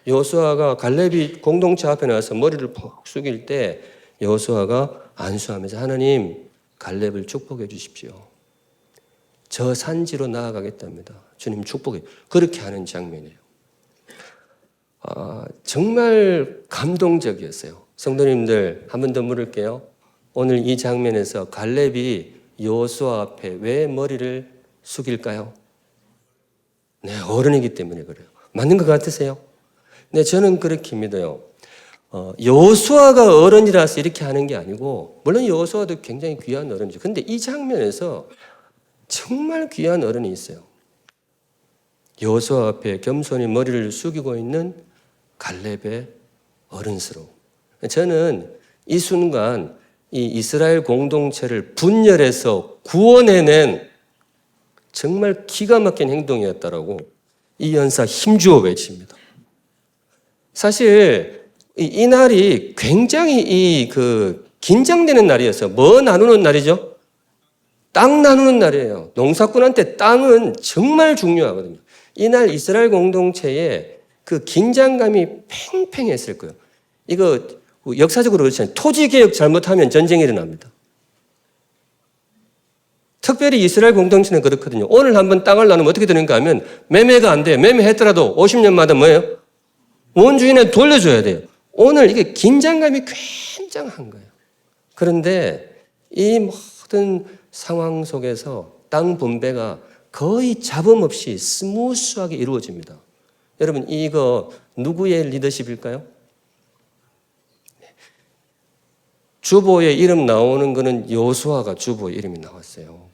여호수아가 갈렙이 공동체 앞에 나와서 머리를 푹 숙일 때 여호수아가 안수하면서 하나님 갈렙을 축복해 주십시오. 저 산지로 나아가겠답니다. 주님 축복해. 그렇게 하는 장면이에요. 정말 감동적이었어요. 성도님들 한 번 더 물을게요. 오늘 이 장면에서 갈렙이 여호수아 앞에 왜 머리를 숙일까요? 네, 어른이기 때문에 그래요. 맞는 것 같으세요? 네, 저는 그렇게 믿어요. 여호수아가 어른이라서 이렇게 하는 게 아니고 물론 여호수아도 굉장히 귀한 어른이죠. 근데 이 장면에서 정말 귀한 어른이 있어요. 여호수아 앞에 겸손히 머리를 숙이고 있는 갈렙의 어른스러움. 저는 이 순간 이 이스라엘 공동체를 분열해서 구원해낸 정말 기가 막힌 행동이었다라고 이 연사 힘주어 외칩니다. 사실 이 날이 굉장히 긴장되는 날이었어요. 뭐 나누는 날이죠? 땅 나누는 날이에요. 농사꾼한테 땅은 정말 중요하거든요. 이날 이스라엘 공동체에 그 긴장감이 팽팽했을 거예요. 이거 역사적으로 그렇잖아요. 토지개혁 잘못하면 전쟁이 일어납니다. 특별히 이스라엘 공동체는 그렇거든요. 오늘 한번 땅을 나누면 어떻게 되는가 하면 매매가 안 돼요. 매매했더라도 50년마다 뭐예요? 원주인한테 돌려줘야 돼요. 오늘 이게 긴장감이 굉장한 거예요. 그런데 이 모든 상황 속에서 땅 분배가 거의 잡음 없이 스무스하게 이루어집니다. 여러분, 이거 누구의 리더십일까요? 주보에 이름 나오는 거는 여호수아가 주보에 이름이 나왔어요.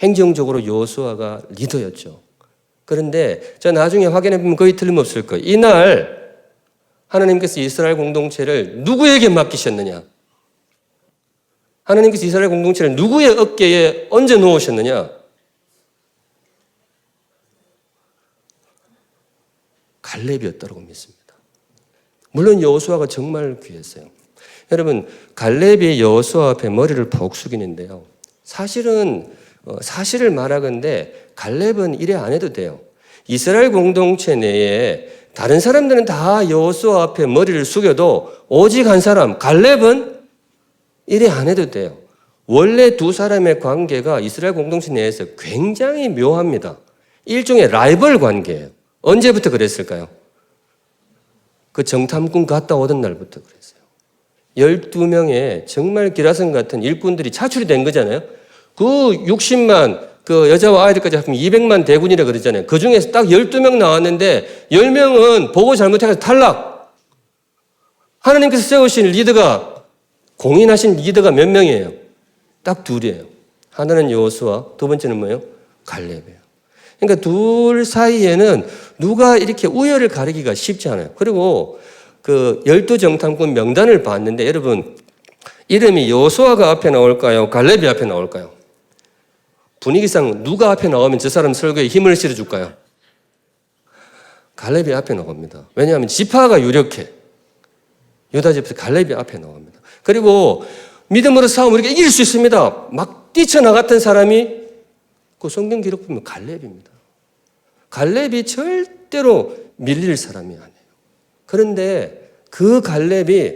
행정적으로 여호수아가 리더였죠. 그런데 저 나중에 확인해 보면 거의 틀림없을 거예요. 이날 하나님께서 이스라엘 공동체를 누구에게 맡기셨느냐? 하나님께서 이스라엘 공동체를 누구의 어깨에 얹어 놓으셨느냐? 갈렙이었다고 믿습니다. 물론 여호수아가 정말 귀했어요. 여러분, 갈렙이 여호수아 앞에 머리를 푹 숙이는데요. 사실을 말하건대 갈렙은 이래 안 해도 돼요. 이스라엘 공동체 내에 다른 사람들은 다 여호수아 앞에 머리를 숙여도 오직 한 사람, 갈렙은 이래 안 해도 돼요. 원래 두 사람의 관계가 이스라엘 공동체 내에서 굉장히 묘합니다. 일종의 라이벌 관계예요. 언제부터 그랬을까요? 그 정탐꾼 갔다 오던 날부터 그랬어요. 12명의 정말 기라성 같은 일꾼들이 차출이 된 거잖아요. 그 60만 그 여자와 아이들까지 합하면 200만 대군이라 그러잖아요. 그 중에서 딱 12명 나왔는데 10명은 보고 잘못해서 탈락. 하나님께서 세우신 리더가, 공인하신 리더가 몇 명이에요? 딱 둘이에요. 하나는 여호수아, 두 번째는 뭐예요? 갈렙이에요. 그러니까 둘 사이에는 누가 이렇게 우열을 가리기가 쉽지 않아요. 그리고 그 12정탐꾼 명단을 봤는데 여러분, 이름이 여호수아가 앞에 나올까요? 갈렙이 앞에 나올까요? 분위기상 누가 앞에 나오면 저 사람 설교에 힘을 실어줄까요? 갈렙이 앞에 나옵니다. 왜냐하면 지파가 유력해. 유다 지파에서 갈렙이 앞에 나옵니다. 그리고 믿음으로 싸우면 우리가 이길 수 있습니다. 막 뛰쳐나갔던 사람이 그 성경 기록 보면 갈렙입니다. 갈렙이 절대로 밀릴 사람이 아니에요. 그런데 그 갈렙이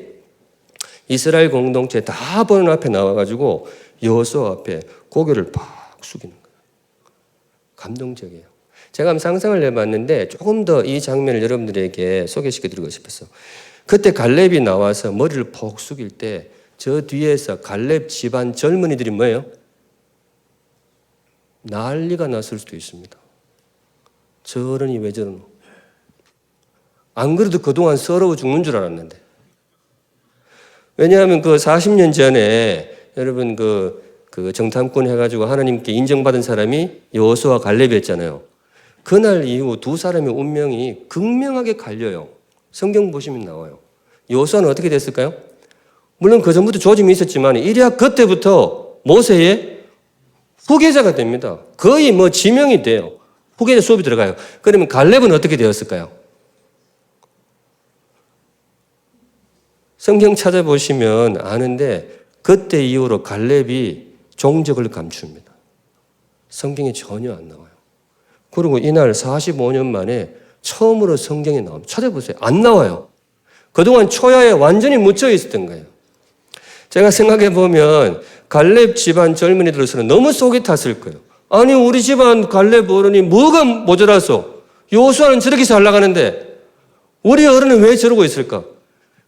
이스라엘 공동체 다 보는 앞에 나와가지고 여호수아 앞에 고개를 팍 숙이는 거예요. 감동적이에요. 제가 한번 상상을 해봤는데 조금 더 이 장면을 여러분들에게 소개시켜드리고 싶었어요. 그때 갈렙이 나와서 머리를 푹 숙일 때 저 뒤에서 갈렙 집안 젊은이들이 뭐예요? 난리가 났을 수도 있습니다. 저러니 왜 저러노? 안 그래도 그동안 서러워 죽는 줄 알았는데. 왜냐하면 그 40년 전에 여러분 그 정탐꾼 해가지고 하나님께 인정받은 사람이 여호수아 갈렙이었잖아요. 그날 이후 두 사람의 운명이 극명하게 갈려요. 성경 보시면 나와요. 여호수아는 어떻게 됐을까요? 물론 그 전부터 조짐이 있었지만 이리야 그때부터 모세의 후계자가 됩니다. 거의 뭐 지명이 돼요. 후계자 수업이 들어가요. 그러면 갈렙은 어떻게 되었을까요? 성경 찾아보시면 아는데 그때 이후로 갈렙이 종적을 감춥니다. 성경에 전혀 안 나와요. 그리고 이날 45년 만에 처음으로 성경에 나옵니다. 찾아보세요. 안 나와요. 그동안 초야에 완전히 묻혀 있었던 거예요. 제가 생각해 보면 갈렙 집안 젊은이들로서는 너무 속이 탔을 거예요. 아니 우리 집안 갈렙 어른이 뭐가 모자라서 여호수아는 저렇게 잘 나가는데 우리 어른은 왜 저러고 있을까?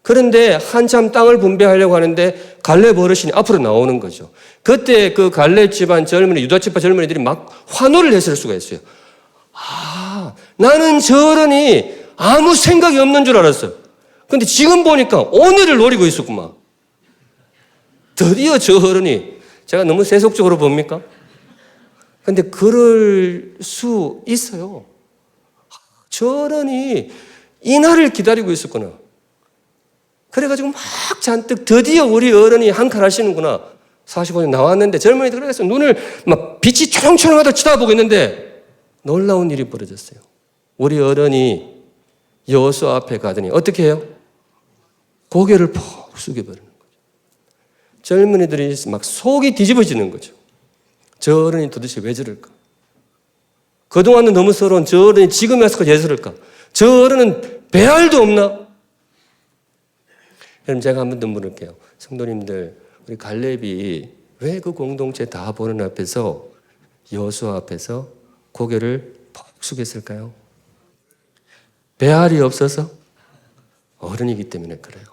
그런데 한참 땅을 분배하려고 하는데 갈렙 어르신이 앞으로 나오는 거죠. 그때 그 갈렙 집안 젊은이, 유다 지파 젊은이들이 막 환호를 했을 수가 있어요. 아, 나는 저 어른이 아무 생각이 없는 줄 알았어요. 근데 지금 보니까 오늘을 노리고 있었구만. 드디어 저 어른이, 제가 너무 세속적으로 봅니까? 근데 그럴 수 있어요. 저 어른이 이 날을 기다리고 있었구나. 그래가지고 막 잔뜩 드디어 우리 어른이 한 칼 하시는구나. 45년 나왔는데 젊은이들 그래서 눈을 막 빛이 초롱초롱하다 쳐다보고 있는데 놀라운 일이 벌어졌어요. 우리 어른이 여호수아 앞에 가더니 어떻게 해요? 고개를 푹 숙여버리는 거죠. 젊은이들이 막 속이 뒤집어지는 거죠. 저 어른이 도대체 왜 저럴까? 그동안은 너무 서러운 저 어른이 지금 와서까지 왜 저럴까? 저 어른은 배알도 없나? 여러분 제가 한 번 더 물을게요. 성도님들, 우리 갈렙이 왜 그 공동체 다 보는 앞에서 여호수아 앞에서 고개를 푹 숙였을까요? 배알이 없어서? 어른이기 때문에 그래요.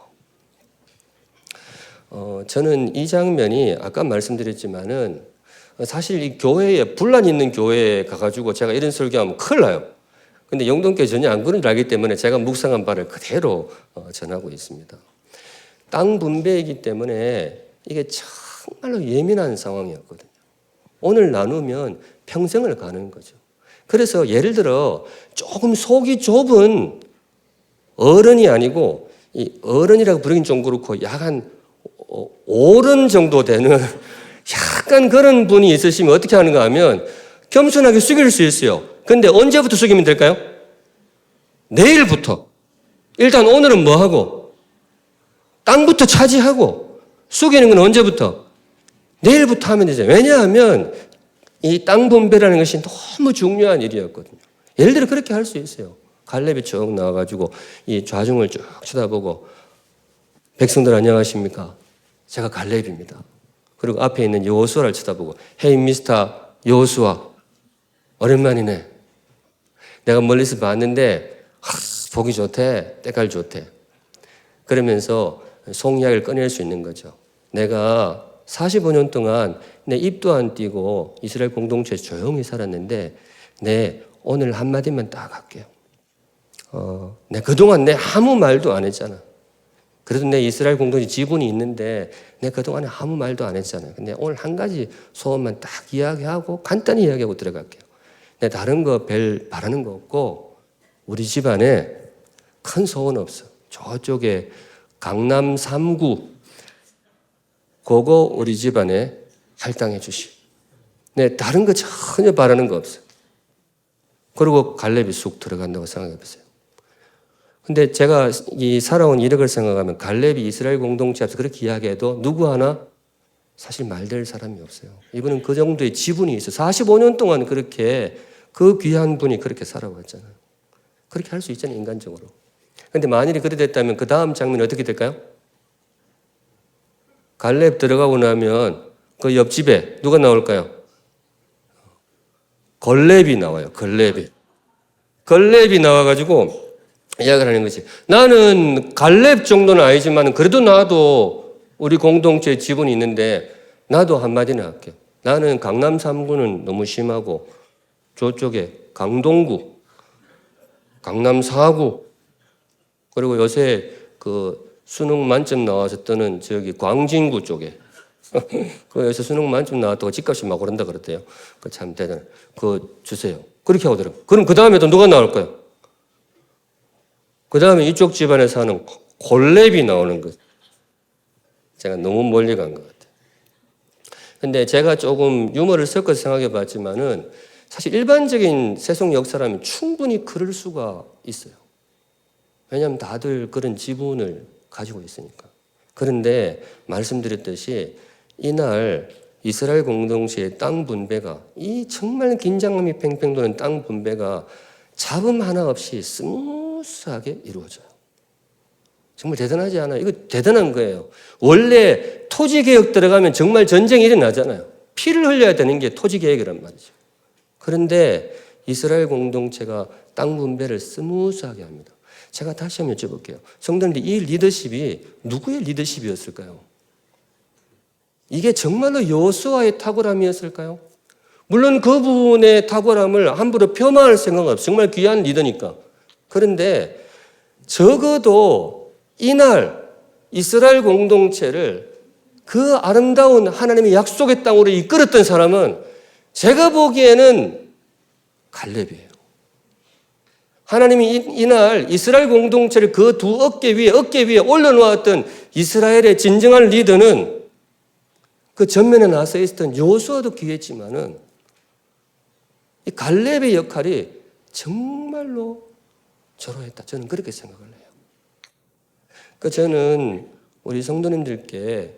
저는 이 장면이 아까 말씀드렸지만은 사실 이 교회에 분란이 있는 교회에 가가지고 제가 이런 설교하면 큰일 나요. 근데 영동교회 전혀 안 그런 줄 알기 때문에 제가 묵상한 바를 그대로 전하고 있습니다. 땅 분배이기 때문에 이게 정말로 예민한 상황이었거든요. 오늘 나누면 평생을 가는 거죠. 그래서 예를 들어 조금 속이 좁은 어른이 아니고 이 어른이라고 부르긴 좀 그렇고 약간 어른 정도 되는 약간 그런 분이 있으시면 어떻게 하는가 하면 겸손하게 숙일 수 있어요. 근데 언제부터 숙이면 될까요? 내일부터. 일단 오늘은 뭐 하고? 땅부터 차지하고. 숙이는 건 언제부터? 내일부터 하면 되죠. 왜냐하면 이 땅 분배라는 것이 너무 중요한 일이었거든요. 예를 들어 그렇게 할 수 있어요. 갈렙이 쭉 나와가지고 이 좌중을 쭉 쳐다보고 백성들 안녕하십니까? 제가 갈렙입니다. 그리고 앞에 있는 여호수아를 쳐다보고 헤이 미스터 여호수아 오랜만이네. 내가 멀리서 봤는데 보기 좋대. 때깔 좋대. 그러면서 속 이야기를 꺼낼 수 있는 거죠. 내가 45년 동안 내 입도 안 띄고 이스라엘 공동체에서 조용히 살았는데 오늘 한마디만 딱 할게요. 내 그동안 내 아무 말도 안 했잖아. 그래도 내 이스라엘 공동체 지분이 있는데 내 그동안에 아무 말도 안 했잖아요. 근데 오늘 한 가지 소원만 딱 이야기하고 간단히 이야기하고 들어갈게요. 내 다른 거 별 바라는 거 없고 우리 집안에 큰 소원 없어. 저쪽에 강남 3구 그거 우리 집안에 할당해 주시. 내 다른 거 전혀 바라는 거 없어. 그리고 갈렙이 쑥 들어간다고 생각해 보세요. 근데 제가 이 살아온 이력을 생각하면 갈렙이 이스라엘 공동체 앞에서 그렇게 이야기해도 누구 하나 사실 말될 사람이 없어요. 이분은 그 정도의 지분이 있어요. 45년 동안 그렇게 그 귀한 분이 그렇게 살아왔잖아요. 그렇게 할 수 있잖아요, 인간적으로. 근데 만일이 그래 됐다면 그 다음 장면이 어떻게 될까요? 갈렙 들어가고 나면 그 옆집에 누가 나올까요? 걸렙이 나와요, 걸렙이. 걸렙이 나와가지고 이야기를 하는 거지. 나는 갈렙 정도는 아니지만 그래도 나도 우리 공동체에 지분이 있는데 나도 한마디는 할게요. 나는 강남 3구는 너무 심하고 저쪽에 강동구, 강남 4구 그리고 요새 그 수능 만점 나와서 뜨는 저기 광진구 쪽에 그 요새 수능 만점 나왔다고 집값이 막 오른다 그랬대요. 그 참 대단해. 그거 주세요. 그렇게 하더라고요. 그럼 그 다음에 또 누가 나올까요? 그 다음에 이쪽 집안에 사는 골렙이 나오는 것. 제가 너무 멀리 간 것 같아요. 근데 제가 조금 유머를 섞어서 생각해 봤지만은 사실 일반적인 세속 역사라면 충분히 그럴 수가 있어요. 왜냐하면 다들 그런 지분을 가지고 있으니까. 그런데 말씀드렸듯이 이날 이스라엘 공동체의 땅 분배가 이 정말 긴장감이 팽팽 도는 땅 분배가 잡음 하나 없이 스무스하게 이루어져요. 정말 대단하지 않아요? 이거 대단한 거예요. 원래 토지개혁 들어가면 정말 전쟁이 일어나잖아요. 피를 흘려야 되는 게 토지개혁이란 말이죠. 그런데 이스라엘 공동체가 땅 분배를 스무스하게 합니다. 제가 다시 한번 여쭤볼게요. 성도님들, 이 리더십이 누구의 리더십이었을까요? 이게 정말로 여호수아의 탁월함이었을까요? 물론 그분의 탁월함을 함부로 폄하할 생각은 없어요. 정말 귀한 리더니까. 그런데 적어도 이날 이스라엘 공동체를 그 아름다운 하나님의 약속의 땅으로 이끌었던 사람은 제가 보기에는 갈렙이에요. 하나님이 이날 이스라엘 공동체를 그 두 어깨 위에 올려놓았던 이스라엘의 진정한 리더는 그 전면에 나서 있었던 여호수아도 귀했지만은 이 갈렙의 역할이 정말로 저로했다. 저는 그렇게 생각을 해요. 그 저는 우리 성도님들께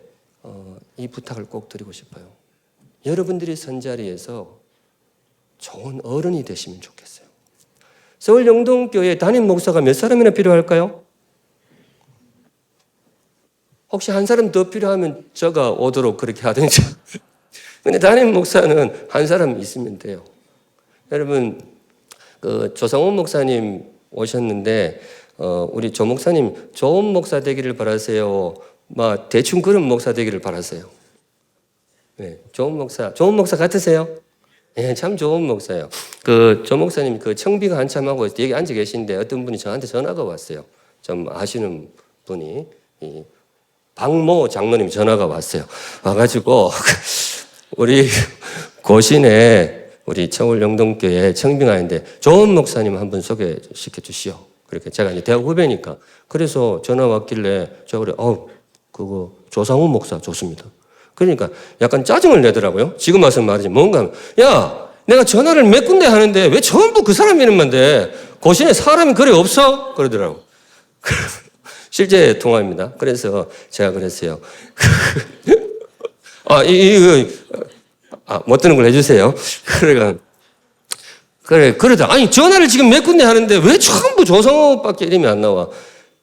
이 부탁을 꼭 드리고 싶어요. 여러분들이 선자리에서 좋은 어른이 되시면 좋겠어요. 서울 영동교회 담임 목사가 몇 사람이나 필요할까요? 혹시 한 사람 더 필요하면 저가 오도록 그렇게 하든지. 근데 담임 목사는 한 사람 있으면 돼요. 여러분, 그 조상원 목사님 오셨는데, 우리 조 목사님 좋은 목사 되기를 바라세요. 막 대충 그런 목사 되기를 바랐어요. 네, 좋은 목사 같으세요? 예, 참 좋은 목사예요. 조 목사님 청비가 한참 하고 여기 앉아 계신데 어떤 분이 저한테 전화가 왔어요. 좀 아시는 분이 박모 장로님 전화가 왔어요. 와가지고 우리 고신에 우리 서울 영동교회 청빙하는데 좋은 목사님 한 분 소개시켜 주시오. 그렇게 제가 이제 대학 후배니까 그래서 전화 왔길래 제가 그래, 그거 조상훈 목사 좋습니다. 그러니까 약간 짜증을 내더라고요. 지금 와서 말이지 뭔가 하면, 야, 내가 전화를 몇 군데 하는데 왜 전부 그 사람 이름만 돼? 고신에 사람이 그리 없어? 그러더라고. 실제 통화입니다. 그래서 제가 그랬어요. 못 듣는 걸 해주세요. 그러다. 아니, 전화를 지금 몇 군데 하는데 왜 전부 조성호밖에 이름이 안 나와?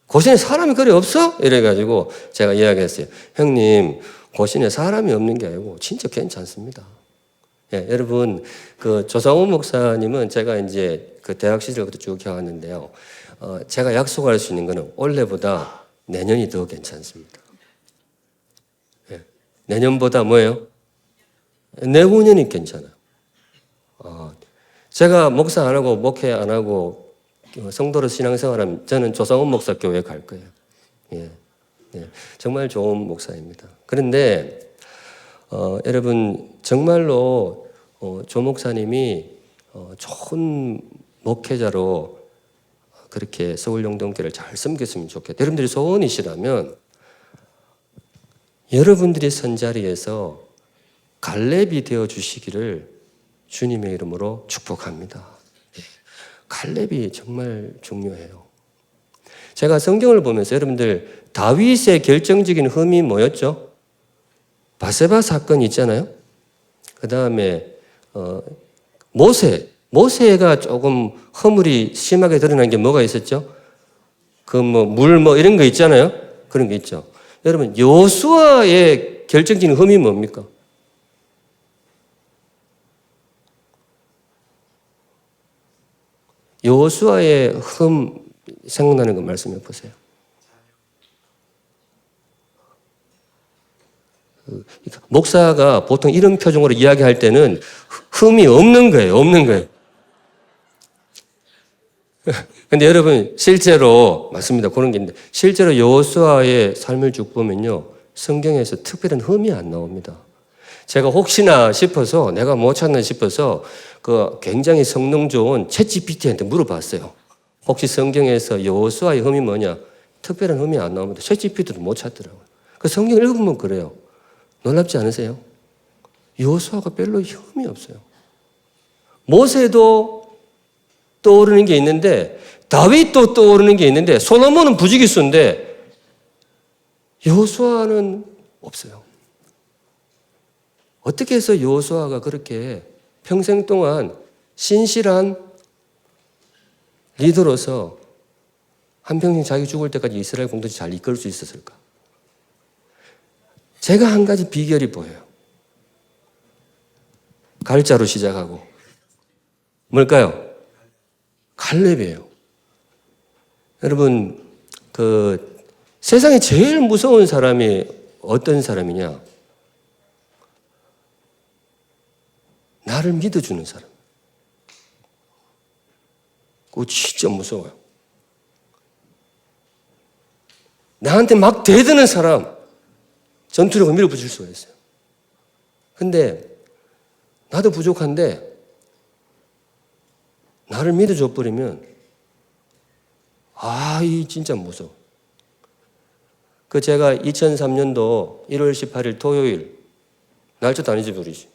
고신에 사람이 그리 없어? 이래가지고 제가 이야기했어요. 형님, 고신에 사람이 없는 게 아니고 진짜 괜찮습니다. 예, 여러분, 조성호 목사님은 제가 이제 대학 시절부터 쭉 해왔는데요. 제가 약속할 수 있는 거는 올해보다 내년이 더 괜찮습니다. 예, 내년보다 뭐예요? 내후년이 괜찮아요. 제가 목사 안 하고 목회 안 하고 성도로 신앙생활하면 저는 조상훈 목사 교회 갈 거예요. 예, 예, 정말 좋은 목사입니다. 그런데 여러분 정말로 조 목사님이 좋은 목회자로 그렇게 서울 영동교회를 잘 섬겼으면 좋겠다. 여러분들이 소원이시라면 여러분들이 선자리에서 갈렙이 되어 주시기를 주님의 이름으로 축복합니다. 갈렙이 정말 중요해요. 제가 성경을 보면서 여러분들 다윗의 결정적인 흠이 뭐였죠? 바세바 사건 있잖아요. 그 다음에 모세가 조금 허물이 심하게 드러난 게 뭐가 있었죠? 물 이런 거 있잖아요. 그런 게 있죠. 여러분 여호수아의 결정적인 흠이 뭡니까? 여호수아의 흠 생각나는 거 말씀해 보세요. 목사가 보통 이런 표정으로 이야기할 때는 흠이 없는 거예요. 근데 여러분 실제로 맞습니다. 그런 게 있는데 실제로 여호수아의 삶을 쭉 보면요. 성경에서 특별한 흠이 안 나옵니다. 제가 혹시나 싶어서 내가 못 찾나 싶어서 굉장히 성능 좋은 챗GPT한테 물어봤어요. 혹시 성경에서 여호수아의 흠이 뭐냐? 특별한 흠이 안 나옵니다. 챗GPT도 못 찾더라고요. 그 성경 읽으면 그래요. 놀랍지 않으세요? 여호수아가 별로 흠이 없어요. 모세도 떠오르는 게 있는데 다윗도 떠오르는 게 있는데 솔로몬은 부지기수인데 여호수아는 없어요. 어떻게 해서 여호수아가 그렇게 평생 동안 신실한 리더로서 한평생 자기 죽을 때까지 이스라엘 공동체 잘 이끌 수 있었을까? 제가 한 가지 비결이 보여요. 갈자로 시작하고 뭘까요? 갈렙이에요. 여러분 세상에 제일 무서운 사람이 어떤 사람이냐? 나를 믿어주는 사람. 그거 진짜 무서워요. 나한테 막 대드는 사람, 전투력을 밀어붙일 수가 있어요. 근데 나도 부족한데 나를 믿어줘 버리면 이 진짜 무서워. 제가 2003년도 1월 18일 토요일 날짜도 안 잊어버리지.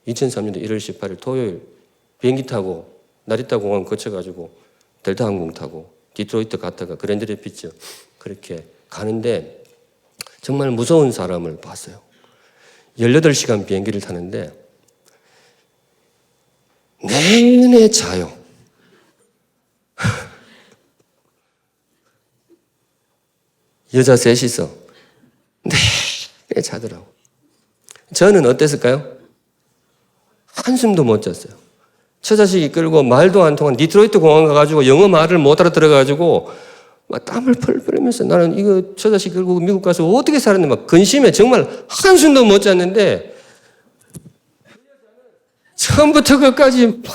2003년도 1월 18일 토요일 비행기 타고 나리타 공항 거쳐가지고 델타 항공 타고 디트로이트 갔다가 그랜드 레피츠 그렇게 가는데 정말 무서운 사람을 봤어요. 18시간 비행기를 타는데 내내 자요. 여자 셋이서 내내 자더라고. 저는 어땠을까요? 한숨도 못 잤어요. 처자식이 끌고 말도 안 통한 디트로이트 공항 가가지고 영어 말을 못 알아들어가지고 막 땀을 펄펄 흘면서 나는 이거 저 자식 결국 미국 가서 어떻게 살았는데 막 근심해. 정말 한숨도 못 잤는데 처음부터 끝까지 막.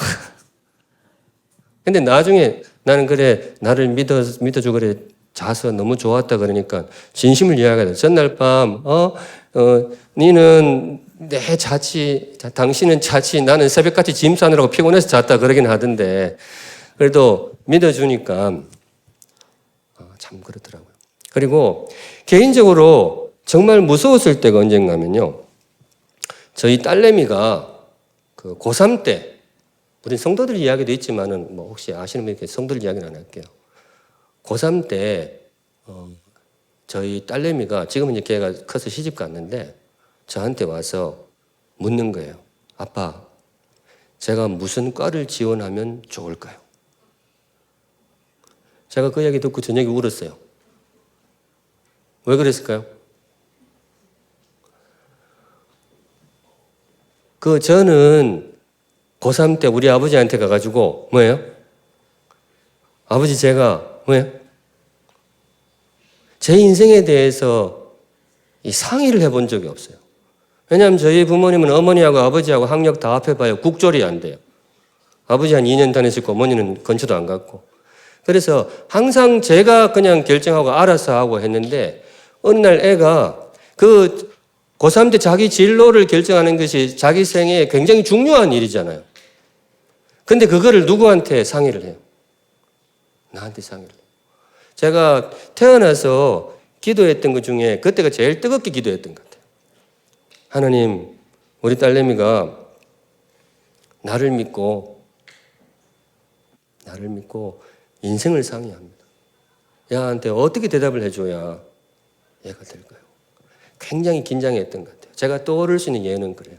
근데 나중에 나는 그래 나를 믿어줘 그래 자서 너무 좋았다 그러니까 진심을 이야기하다. 전날 밤 니는 내 자취 당신은 자취 나는 새벽같이 짐 싸느라고 피곤해서 잤다 그러긴 하던데 그래도 믿어주니까 참 그렇더라고요. 그리고 개인적으로 정말 무서웠을 때가 언젠가면요. 저희 딸내미가 그 고3 때 우리 성도들 이야기도 있지만은 뭐 혹시 아시는 분께 성도들 이야기는 안 할게요. 고3 때 저희 딸내미가 지금은 이제 걔가 커서 시집 갔는데 저한테 와서 묻는 거예요. 아빠, 제가 무슨 과를 지원하면 좋을까요? 제가 그 이야기 듣고 저녁에 울었어요. 왜 그랬을까요? 저는 고3 때 우리 아버지한테 가가지고 뭐예요? 아버지 제가 뭐예요? 제 인생에 대해서 이 상의를 해본 적이 없어요. 왜냐하면 저희 부모님은 어머니하고 아버지하고 학력 다 합해봐야 국졸이 안 돼요. 아버지 한 2년 다녔을 어머니는 근처도 안 갔고. 그래서 항상 제가 그냥 결정하고 알아서 하고 했는데 어느 날 애가 그 고3 때 자기 진로를 결정하는 것이 자기 생에 굉장히 중요한 일이잖아요. 근데 그거를 누구한테 상의를 해요? 나한테 상의를 해요. 제가 태어나서 기도했던 것 중에 그때가 제일 뜨겁게 기도했던 것 같아요. 하나님, 우리 딸내미가 나를 믿고 인생을 상의합니다. 야한테 어떻게 대답을 해줘야 얘가 될까요? 굉장히 긴장했던 것 같아요. 제가 떠오를 수 있는 예는 그래요.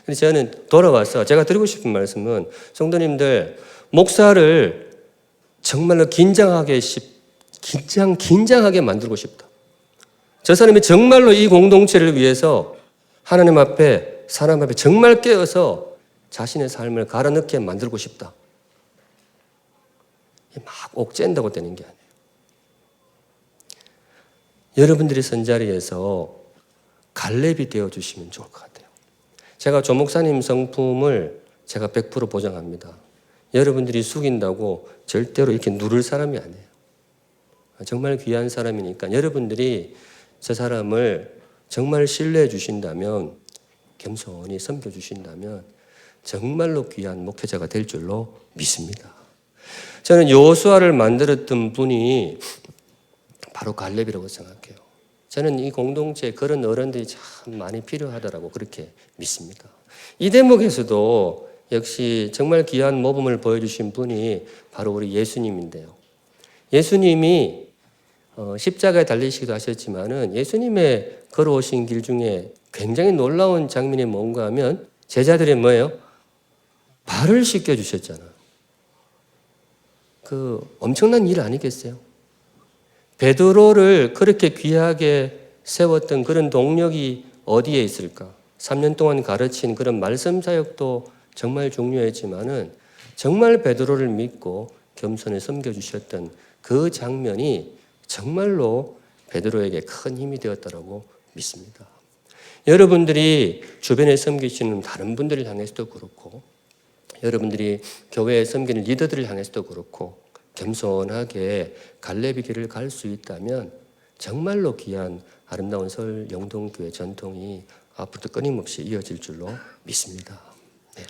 근데 저는 돌아와서 제가 드리고 싶은 말씀은 성도님들 목사를 정말로 긴장하게 만들고 싶다. 저 사람이 정말로 이 공동체를 위해서 하나님 앞에 사람 앞에 정말 깨어서 자신의 삶을 갈아넣게 만들고 싶다. 막 옥죄한다고 되는 게 아니에요. 여러분들이 선 자리에서 갈렙이 되어주시면 좋을 것 같아요. 제가 조 목사님 성품을 제가 100% 보장합니다. 여러분들이 숙인다고 절대로 이렇게 누를 사람이 아니에요. 정말 귀한 사람이니까 여러분들이 저 사람을 정말 신뢰해 주신다면 겸손히 섬겨 주신다면 정말로 귀한 목회자가 될 줄로 믿습니다. 저는 여호수아를 만들었던 분이 바로 갈렙이라고 생각해요. 저는 이 공동체에 그런 어른들이 참 많이 필요하다고 그렇게 믿습니다. 이 대목에서도 역시 정말 귀한 모범을 보여주신 분이 바로 우리 예수님인데요. 예수님이 십자가에 달리시기도 하셨지만은 예수님의 걸어오신 길 중에 굉장히 놀라운 장면이 뭔가 하면 제자들이 뭐예요? 발을 씻겨주셨잖아요. 엄청난 일 아니겠어요? 베드로를 그렇게 귀하게 세웠던 그런 동력이 어디에 있을까? 3년 동안 가르친 그런 말씀 사역도 정말 중요했지만은 정말 베드로를 믿고 겸손히 섬겨주셨던 그 장면이 정말로 베드로에게 큰 힘이 되었다고 믿습니다. 여러분들이 주변에 섬기시는 다른 분들을 향해서도 그렇고 여러분들이 교회에 섬기는 리더들을 향해서도 그렇고 겸손하게 갈렙의 길을 갈 수 있다면 정말로 귀한 아름다운 서울 영동교회 전통이 앞으로도 끊임없이 이어질 줄로 믿습니다. 네.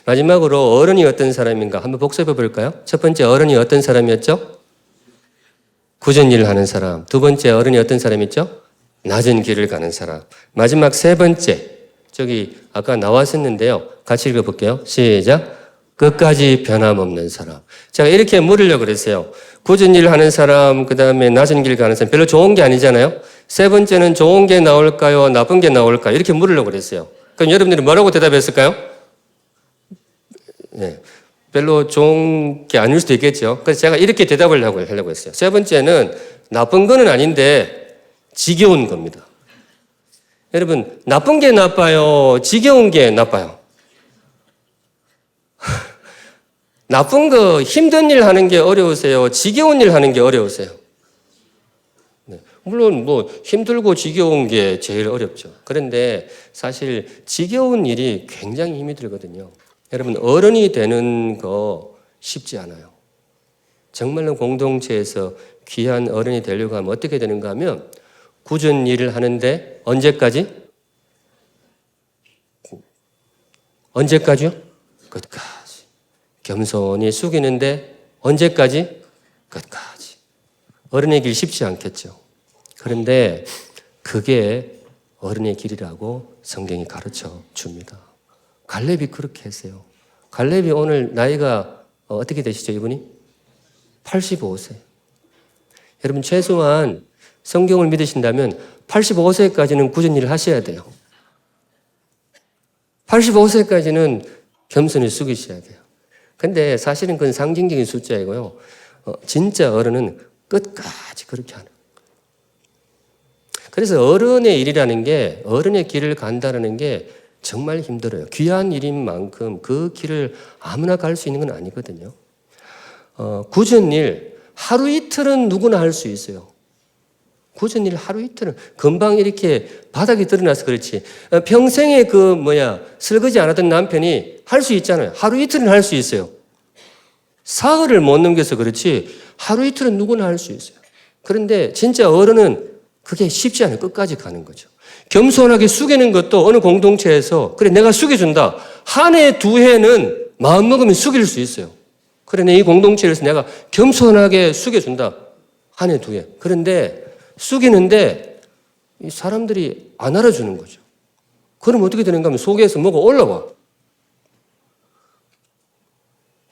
마지막으로 어른이 어떤 사람인가 한번 복습해 볼까요? 첫 번째 어른이 어떤 사람이었죠? 굳은 일을 하는 사람. 두 번째 어른이 어떤 사람이었죠? 낮은 길을 가는 사람. 마지막 세 번째 저기 아까 나왔었는데요. 같이 읽어볼게요. 시작. 끝까지 변함없는 사람. 제가 이렇게 물으려고 그랬어요. 굳은 일 하는 사람, 그 다음에 낮은 길 가는 사람. 별로 좋은 게 아니잖아요. 세 번째는 좋은 게 나올까요? 나쁜 게 나올까요? 이렇게 물으려고 그랬어요. 그럼 여러분들이 뭐라고 대답했을까요? 네. 별로 좋은 게 아닐 수도 있겠죠. 그래서 제가 이렇게 대답을 하려고 했어요. 세 번째는 나쁜 거는 아닌데 지겨운 겁니다. 여러분, 나쁜 게 나빠요? 지겨운 게 나빠요? 나쁜 거, 힘든 일 하는 게 어려우세요? 지겨운 일 하는 게 어려우세요? 네. 물론 뭐 힘들고 지겨운 게 제일 어렵죠. 그런데 사실 지겨운 일이 굉장히 힘이 들거든요. 여러분, 어른이 되는 거 쉽지 않아요. 정말로 공동체에서 귀한 어른이 되려고 하면 어떻게 되는가 하면 굳은 일을 하는데 언제까지? 언제까지요? 끝까지. 겸손히 숙이는데 언제까지? 끝까지. 어른의 길 쉽지 않겠죠. 그런데 그게 어른의 길이라고 성경이 가르쳐 줍니다. 갈렙이 그렇게 했어요. 갈렙이 오늘 나이가 어떻게 되시죠, 이분이? 85세. 여러분, 최소한 성경을 믿으신다면 85세까지는 굳은 일을 하셔야 돼요. 85세까지는 겸손히 숙이셔야 돼요. 근데 사실은 그건 상징적인 숫자이고요. 진짜 어른은 끝까지 그렇게 하는. 그래서 어른의 일이라는 게, 어른의 길을 간다는 게 정말 힘들어요. 귀한 일인 만큼 그 길을 아무나 갈 수 있는 건 아니거든요. 굳은 일, 하루 이틀은 누구나 할 수 있어요. 굳은 일 하루 이틀은 금방 이렇게 바닥에 드러나서 그렇지. 평생에 설거지 안 하던 남편이 할 수 있잖아요. 하루 이틀은 할 수 있어요. 사흘을 못 넘겨서 그렇지 하루 이틀은 누구나 할 수 있어요. 그런데 진짜 어른은 그게 쉽지 않아요. 끝까지 가는 거죠. 겸손하게 숙이는 것도 어느 공동체에서 그래 내가 숙여준다. 한 해, 두 해는 마음먹으면 숙일 수 있어요. 그래 내 이 공동체에서 내가 겸손하게 숙여준다. 한 해, 두 해. 그런데 숙이는데 이 사람들이 안 알아주는 거죠. 그럼 어떻게 되는가 하면 속에서 뭐가 올라와.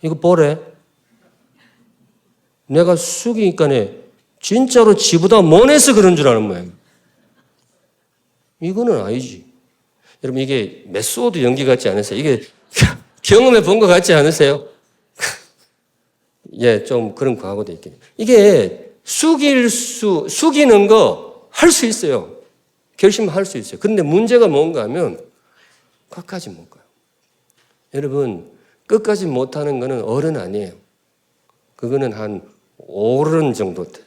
이거 뭐래? 내가 숙이니까네 진짜로 지보다 못해서 그런 줄 아는 모양이에요. 이거는 아니지. 여러분 이게 메소드 연기 같지 않으세요? 이게 경험해 본 것 같지 않으세요? 예, 좀 그런 과거도 있겠네요. 이게 숙이는 거 할 수 있어요. 결심할 수 있어요. 그런데 문제가 뭔가 하면 끝까지 못 가요. 여러분, 끝까지 못하는 거는 어른 아니에요. 그거는 한 어른 정도 돼.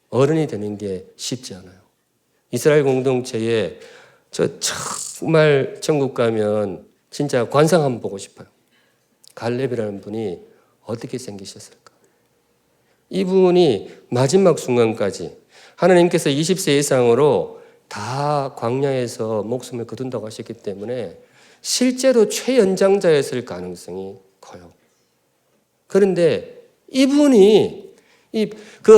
어른이 되는 게 쉽지 않아요. 이스라엘 공동체에 저 정말 천국 가면 진짜 관상 한번 보고 싶어요. 갈렙이라는 분이 어떻게 생기셨을까? 이분이 마지막 순간까지 하나님께서 20세 이상으로 다 광야에서 목숨을 거둔다고 하셨기 때문에 실제로 최연장자였을 가능성이 커요. 그런데 이분이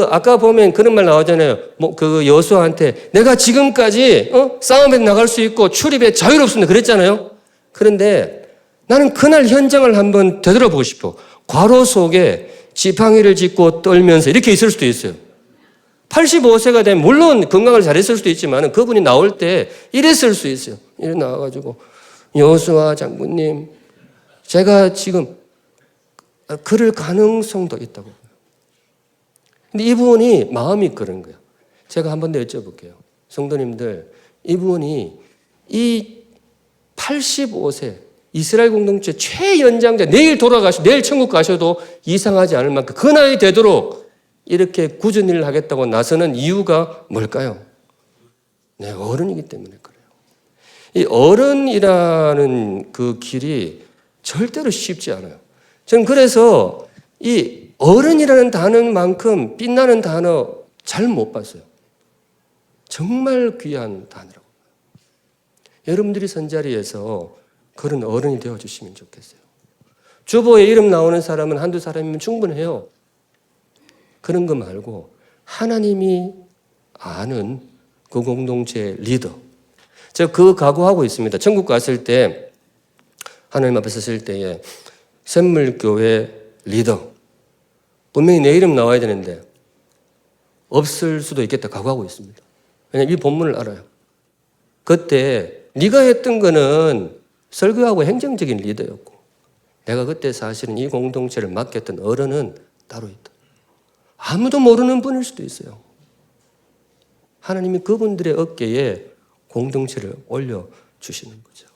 아까 보면 그런 말 나오잖아요. 그 여수아한테 내가 지금까지 싸움에 나갈 수 있고 출입에 자유롭습니다. 그랬잖아요. 그런데 나는 그날 현장을 한번 되돌아보고 싶어. 괄호 속에 지팡이를 짚고 떨면서 이렇게 있을 수도 있어요. 85세가 되면 물론 건강을 잘했을 수도 있지만 그분이 나올 때 이랬을 수 있어요. 이래 나와가지고 여수아 장군님 제가 지금 그럴 가능성도 있다고. 근데 이분이 마음이 그런 거예요. 제가 한 번 더 여쭤볼게요. 성도님들, 이분이 이 85세 이스라엘 공동체 최연장자, 내일 내일 천국 가셔도 이상하지 않을 만큼 그 나이 되도록 이렇게 굳은 일을 하겠다고 나서는 이유가 뭘까요? 네, 어른이기 때문에 그래요. 이 어른이라는 그 길이 절대로 쉽지 않아요. 저는 그래서 이 어른이라는 단어만큼 빛나는 단어 잘 못 봤어요. 정말 귀한 단어라고. 여러분들이 선자리에서 그런 어른이 되어주시면 좋겠어요. 주보에 이름 나오는 사람은 한두 사람이면 충분해요. 그런 거 말고 하나님이 아는 그 공동체의 리더. 제가 그 각오하고 있습니다. 천국 갔을 때 하나님 앞에 섰을 때에 샘물교회 리더. 분명히 내 이름 나와야 되는데 없을 수도 있겠다 각오하고 있습니다. 왜냐하면 이 본문을 알아요. 그때 네가 했던 거는 설교하고 행정적인 리더였고 내가 그때 사실은 이 공동체를 맡겼던 어른은 따로 있다. 아무도 모르는 분일 수도 있어요. 하나님이 그분들의 어깨에 공동체를 올려주시는 거죠.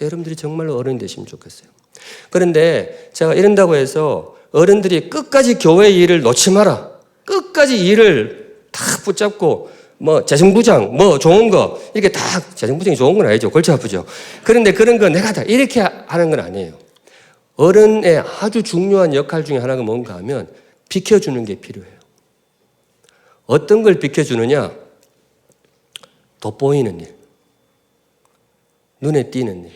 여러분들이 정말로 어른이 되시면 좋겠어요. 그런데 제가 이런다고 해서 어른들이 끝까지 교회 일을 놓지 마라. 끝까지 일을 다 붙잡고 뭐 재정부장 뭐 좋은 거 이렇게 다 재정부장이 좋은 건 아니죠. 골치 아프죠. 그런데 그런 거 내가 다 이렇게 하는 건 아니에요. 어른의 아주 중요한 역할 중에 하나가 뭔가 하면 비켜주는 게 필요해요. 어떤 걸 비켜주느냐? 돋보이는 일, 눈에 띄는 일,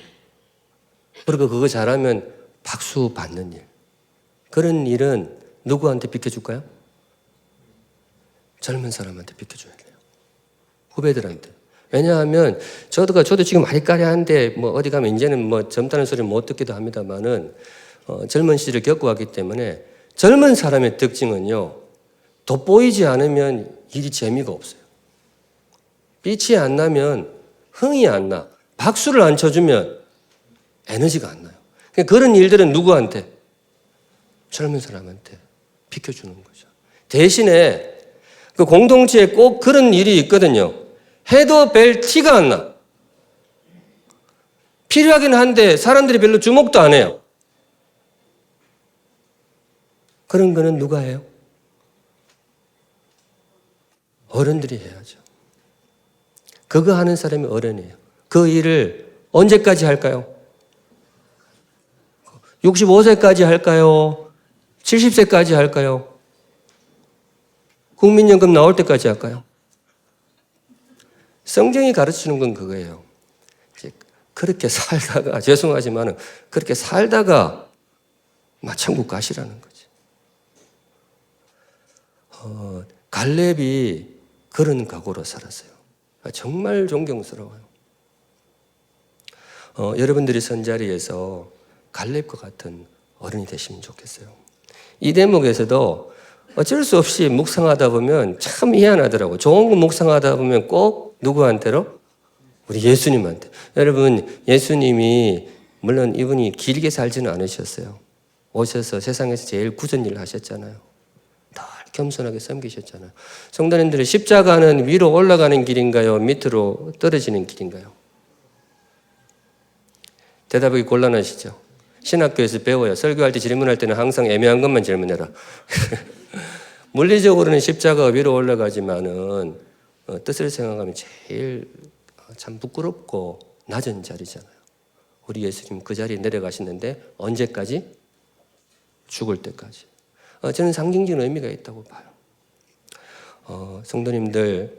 그리고 그거 잘하면 박수 받는 일. 그런 일은 누구한테 비켜줄까요? 젊은 사람한테 비켜줘야 돼요. 후배들한테. 왜냐하면 저도 지금 아리까리한데 뭐 어디 가면 이제는 뭐 젊다는 소리 못 듣기도 합니다만은 젊은 시절을 겪어왔기 때문에 젊은 사람의 특징은요, 돋보이지 않으면 일이 재미가 없어요. 빛이 안 나면 흥이 안 나. 박수를 안 쳐주면 에너지가 안 나요. 그런 일들은 누구한테? 젊은 사람한테 비켜주는 거죠. 대신에 그 공동체에 꼭 그런 일이 있거든요. 해도 별 티가 안 나. 필요하긴 한데 사람들이 별로 주목도 안 해요. 그런 거는 누가 해요? 어른들이 해야죠. 그거 하는 사람이 어른이에요. 그 일을 언제까지 할까요? 65세까지 할까요? 70세까지 할까요? 국민연금 나올 때까지 할까요? 성경이 가르치는 건 그거예요. 그렇게 살다가, 죄송하지만 그렇게 살다가 천국 가시라는 거지. 갈렙이 그런 각오로 살았어요. 정말 존경스러워요. 여러분들이 선자리에서 갈렙과 같은 어른이 되시면 좋겠어요. 이 대목에서도 어쩔 수 없이 묵상하다 보면 참 희한하더라고요. 좋은 거 묵상하다 보면 꼭 누구한테로? 우리 예수님한테. 여러분, 예수님이 물론 이분이 길게 살지는 않으셨어요. 오셔서 세상에서 제일 굳은 일을 하셨잖아요. 늘 겸손하게 섬기셨잖아요. 성도님들이 십자가는 위로 올라가는 길인가요? 밑으로 떨어지는 길인가요? 대답하기 곤란하시죠? 신학교에서 배워요. 설교할 때 질문할 때는 항상 애매한 것만 질문해라. 물리적으로는 십자가가 위로 올라가지만은 뜻을 생각하면 제일 참 부끄럽고 낮은 자리잖아요. 우리 예수님 그 자리에 내려가시는데 언제까지? 죽을 때까지. 저는 상징적인 의미가 있다고 봐요. 성도님들,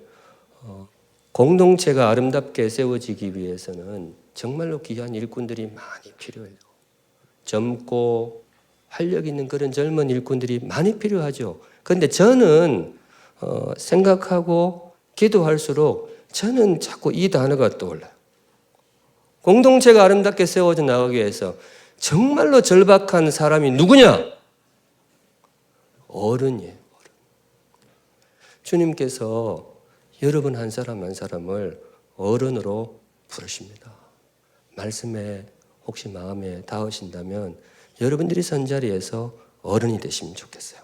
공동체가 아름답게 세워지기 위해서는 정말로 귀한 일꾼들이 많이 필요해요. 젊고 활력 있는 그런 젊은 일꾼들이 많이 필요하죠. 그런데 저는 생각하고 기도할수록 저는 자꾸 이 단어가 떠올라요. 공동체가 아름답게 세워져 나가기 위해서 정말로 절박한 사람이 누구냐? 어른이에요. 어른. 주님께서 여러분 한 사람 한 사람을 어른으로 부르십니다. 말씀에 혹시 마음에 닿으신다면 여러분들이 선 자리에서 어른이 되시면 좋겠어요.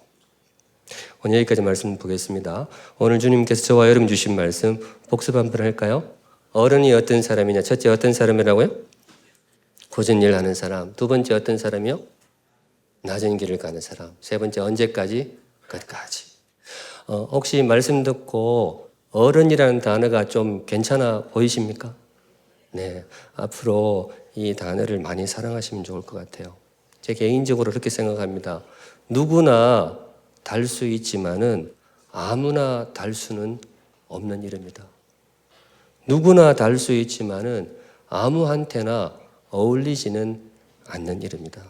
오늘 여기까지 말씀 보겠습니다. 오늘 주님께서 저와 여러분 주신 말씀 복습 한번 할까요? 어른이 어떤 사람이냐? 첫째 어떤 사람이라고요? 굳은 일 하는 사람. 두 번째 어떤 사람이요? 낮은 길을 가는 사람. 세 번째 언제까지? 끝까지. 혹시 말씀 듣고 어른이라는 단어가 좀 괜찮아 보이십니까? 네, 앞으로 이 단어를 많이 사랑하시면 좋을 것 같아요. 제 개인적으로 그렇게 생각합니다. 누구나 달 수 있지만은 아무나 달 수는 없는 일입니다. 누구나 달 수 있지만은 아무한테나 어울리지는 않는 일입니다.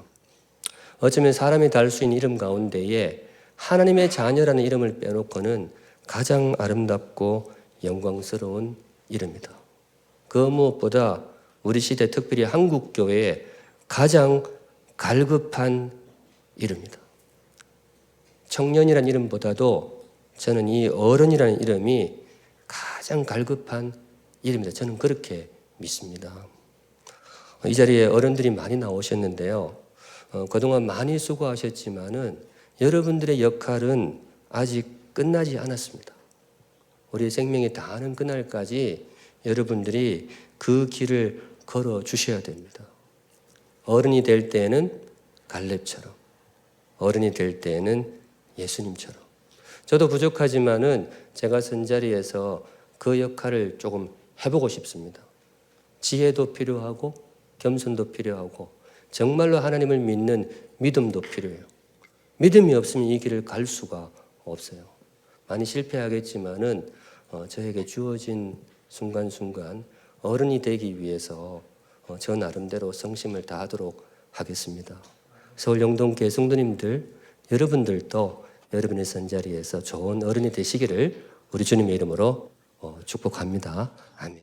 어쩌면 사람이 달 수 있는 이름 가운데에 하나님의 자녀라는 이름을 빼놓고는 가장 아름답고 영광스러운 이름입니다. 그 무엇보다 우리 시대 특별히 한국 교회에 가장 갈급한 이름입니다. 청년이라는 이름보다도 저는 이 어른이라는 이름이 가장 갈급한 이름입니다. 저는 그렇게 믿습니다. 이 자리에 어른들이 많이 나오셨는데요. 그동안 많이 수고하셨지만은 여러분들의 역할은 아직 끝나지 않았습니다. 우리의 생명이 다하는 그날까지 여러분들이 그 길을 걸어 주셔야 됩니다. 어른이 될 때에는 갈렙처럼, 어른이 될 때에는 예수님처럼. 저도 부족하지만은 제가 선 자리에서 그 역할을 조금 해보고 싶습니다. 지혜도 필요하고 겸손도 필요하고 정말로 하나님을 믿는 믿음도 필요해요. 믿음이 없으면 이 길을 갈 수가 없어요. 많이 실패하겠지만은 저에게 주어진 순간순간 어른이 되기 위해서 저 나름대로 성심을 다하도록 하겠습니다. 서울 영동교회 성도님들 여러분들도 여러분의 선자리에서 좋은 어른이 되시기를 우리 주님의 이름으로 축복합니다. 아멘.